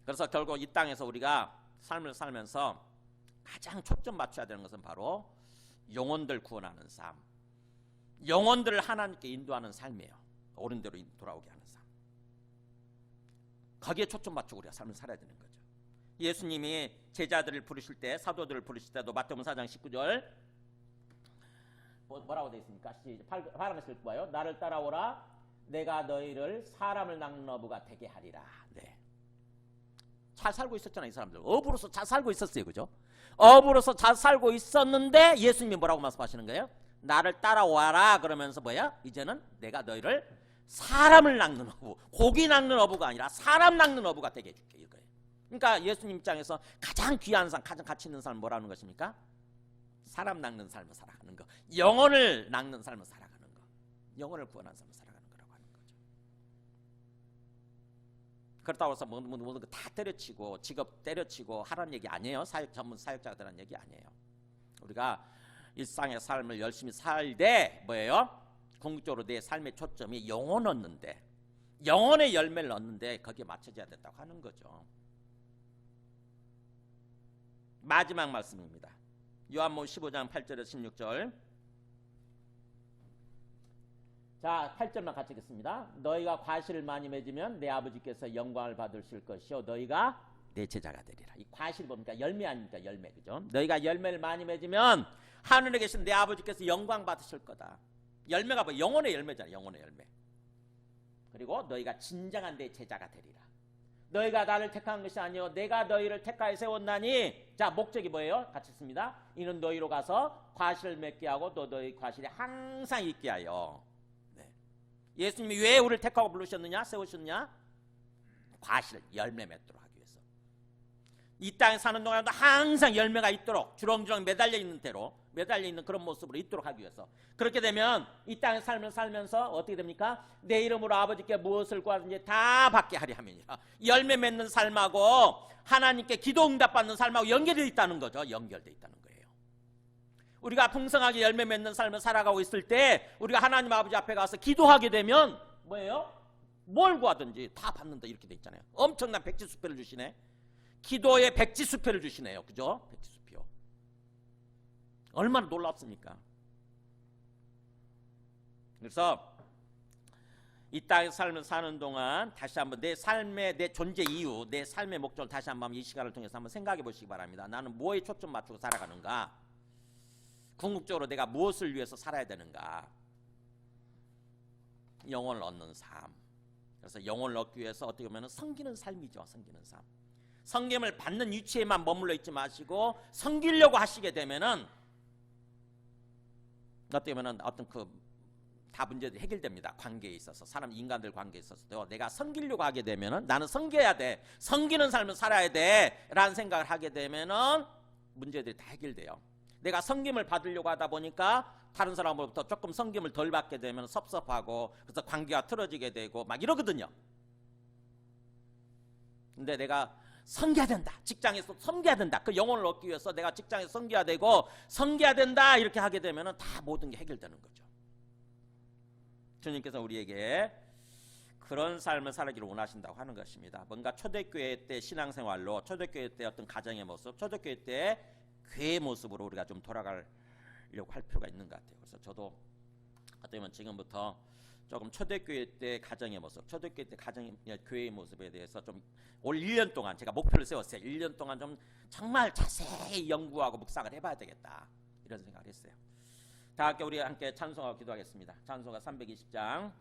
그래서 결국 이 땅에서 우리가 삶을 살면서 가장 초점 맞춰야 되는 것은 바로 영혼들 구원하는 삶, 영혼들을 하나님께 인도하는 삶이에요. 옳은 대로 돌아오게 하는 삶. 거기에 초점 맞추고 우리가 삶을 살아야 되는 거죠. 예수님이 제자들을 부르실 때, 사도들을 부르실 때도 마태복음 4장 19절 뭐라고 되어 있습니까? 파란색 읽고 봐요. 나를 따라오라, 내가 너희를 사람을 낚는 어부가 되게 하리라. 네. 잘 살고 있었잖아요. 이 사람들 어부로서 잘 살고 있었어요. 그죠? 어부로서 잘 살고 있었는데 예수님이 뭐라고 말씀하시는 거예요? 나를 따라와라 그러면서 뭐야? 이제는 내가 너희를 사람을 낚는 어부, 고기 낚는 어부가 아니라 사람 낚는 어부가 되게 해줄게, 이거예요. 그러니까 예수님 입장에서 가장 귀한 삶, 가장 가치 있는 삶은 뭐라는 것입니까? 사람 낚는 삶을 살아가는 거, 영혼을 낚는 삶을 살아가는 거, 영혼을 구원하는 삶을 살아가는 거라고 하는 거죠. 그렇다고 해서 모든 거 다 때려치고 직업 때려치고 하라는 얘기 아니에요. 전문 사역자가 되라는 얘기 아니에요. 우리가 일상의 삶을 열심히 살되 뭐예요? 궁극적으로 내 삶의 초점이 영혼 얻는데, 영혼의 열매를 얻는데 거기에 맞춰져야 된다고 하는 거죠. 마지막 말씀입니다. 요한복음 15장 8절에서 16절. 자, 8절만 같이 읽겠습니다. 너희가 과실을 많이 맺으면 내 아버지께서 영광을 받으실 것이요 너희가 내 제자가 되리라. 이 과실 뭡니까? 열매 아닙니까? 열매, 그죠? 너희가 열매를 많이 맺으면 하늘에 계신 내 아버지께서 영광 받으실 거다. 열매가 뭐 영혼의 열매잖아. 영혼의 열매. 그리고 너희가 진정한 내 제자가 되리라. 너희가 나를 택한 것이 아니요 내가 너희를 택하여 세웠나니. 자, 목적이 뭐예요? 같이 읽습니다. 이는 너희로 가서 과실을 맺게 하고 또 너희 과실이 항상 있게 하여. 네. 예수님이 왜 우리를 택하고 부르셨느냐? 세우셨느냐? 과실, 열매 맺도록 하기 위해서. 이 땅에 사는 동안에도 항상 열매가 있도록 주렁주렁 매달려 있는 대로, 매달려 있는 그런 모습으로 있도록 하기 위해서. 그렇게 되면 이 땅의 삶을 살면서 어떻게 됩니까? 내 이름으로 아버지께 무엇을 구하든지 다 받게 하려 함이니라. 열매 맺는 삶하고 하나님께 기도 응답받는 삶하고 연결되어 있다는 거죠. 연결되어 있다는 거예요. 우리가 풍성하게 열매 맺는 삶을 살아가고 있을 때 우리가 하나님 아버지 앞에 가서 기도하게 되면 뭐예요? 뭘 구하든지 다 받는다 이렇게 돼 있잖아요. 엄청난 백지수표를 주시네. 기도에 백지수표를 주시네요. 그죠? 백지수표. 얼마나 놀랍습니까? 그래서 이 땅의 삶을 사는 동안 다시 한번 내 삶의, 내 존재 이유, 내 삶의 목적을 다시 한번 이 시간을 통해서 한번 생각해 보시기 바랍니다. 나는 뭐에 초점 맞추고 살아가는가? 궁극적으로 내가 무엇을 위해서 살아야 되는가? 영혼을 얻는 삶. 그래서 영혼을 얻기 위해서 어떻게 보면 섬기는 삶이죠. 섬기는 삶. 섬김을 받는 위치에만 머물러 있지 마시고 섬기려고 하시게 되면은 어떻게 보면 어떤 다 문제들이 해결됩니다. 관계에 있어서, 사람 인간들 관계에 있어서도 내가 섬기려고 하게 되면은 나는 섬겨야 돼, 섬기는 삶을 살아야 돼라는 생각을 하게 되면은 문제들이 다 해결돼요. 내가 섬김을 받으려고 하다 보니까 다른 사람으로부터 조금 섬김을 덜 받게 되면 섭섭하고 그래서 관계가 틀어지게 되고 막 이러거든요. 근데 내가 섬겨야 된다. 직장에서 섬겨야 된다. 그 영혼을 얻기 위해서 내가 직장에서 섬겨야 되고 섬겨야 된다. 이렇게 하게 되면 다 모든 게 해결되는 거죠. 주님께서 우리에게 그런 삶을 살기를 원하신다고 하는 것입니다. 뭔가 초대교회 때 신앙생활로, 초대교회 때 어떤 가정의 모습, 초대교회 때 교회의 모습으로 우리가 좀 돌아가려고 할 필요가 있는 것 같아요. 그래서 저도 어떻게 보면 지금부터 조금 초대교회 때 가정의 모습, 초대교회 때 교회의 모습에 대해서 좀 올 1년 동안 제가 목표를 세웠어요. 1년 동안 좀 정말 자세히 연구하고 묵상을 해봐야 되겠다. 이런 생각을 했어요. 다 함께 우리 함께 찬송하고 기도하겠습니다. 찬송가 320장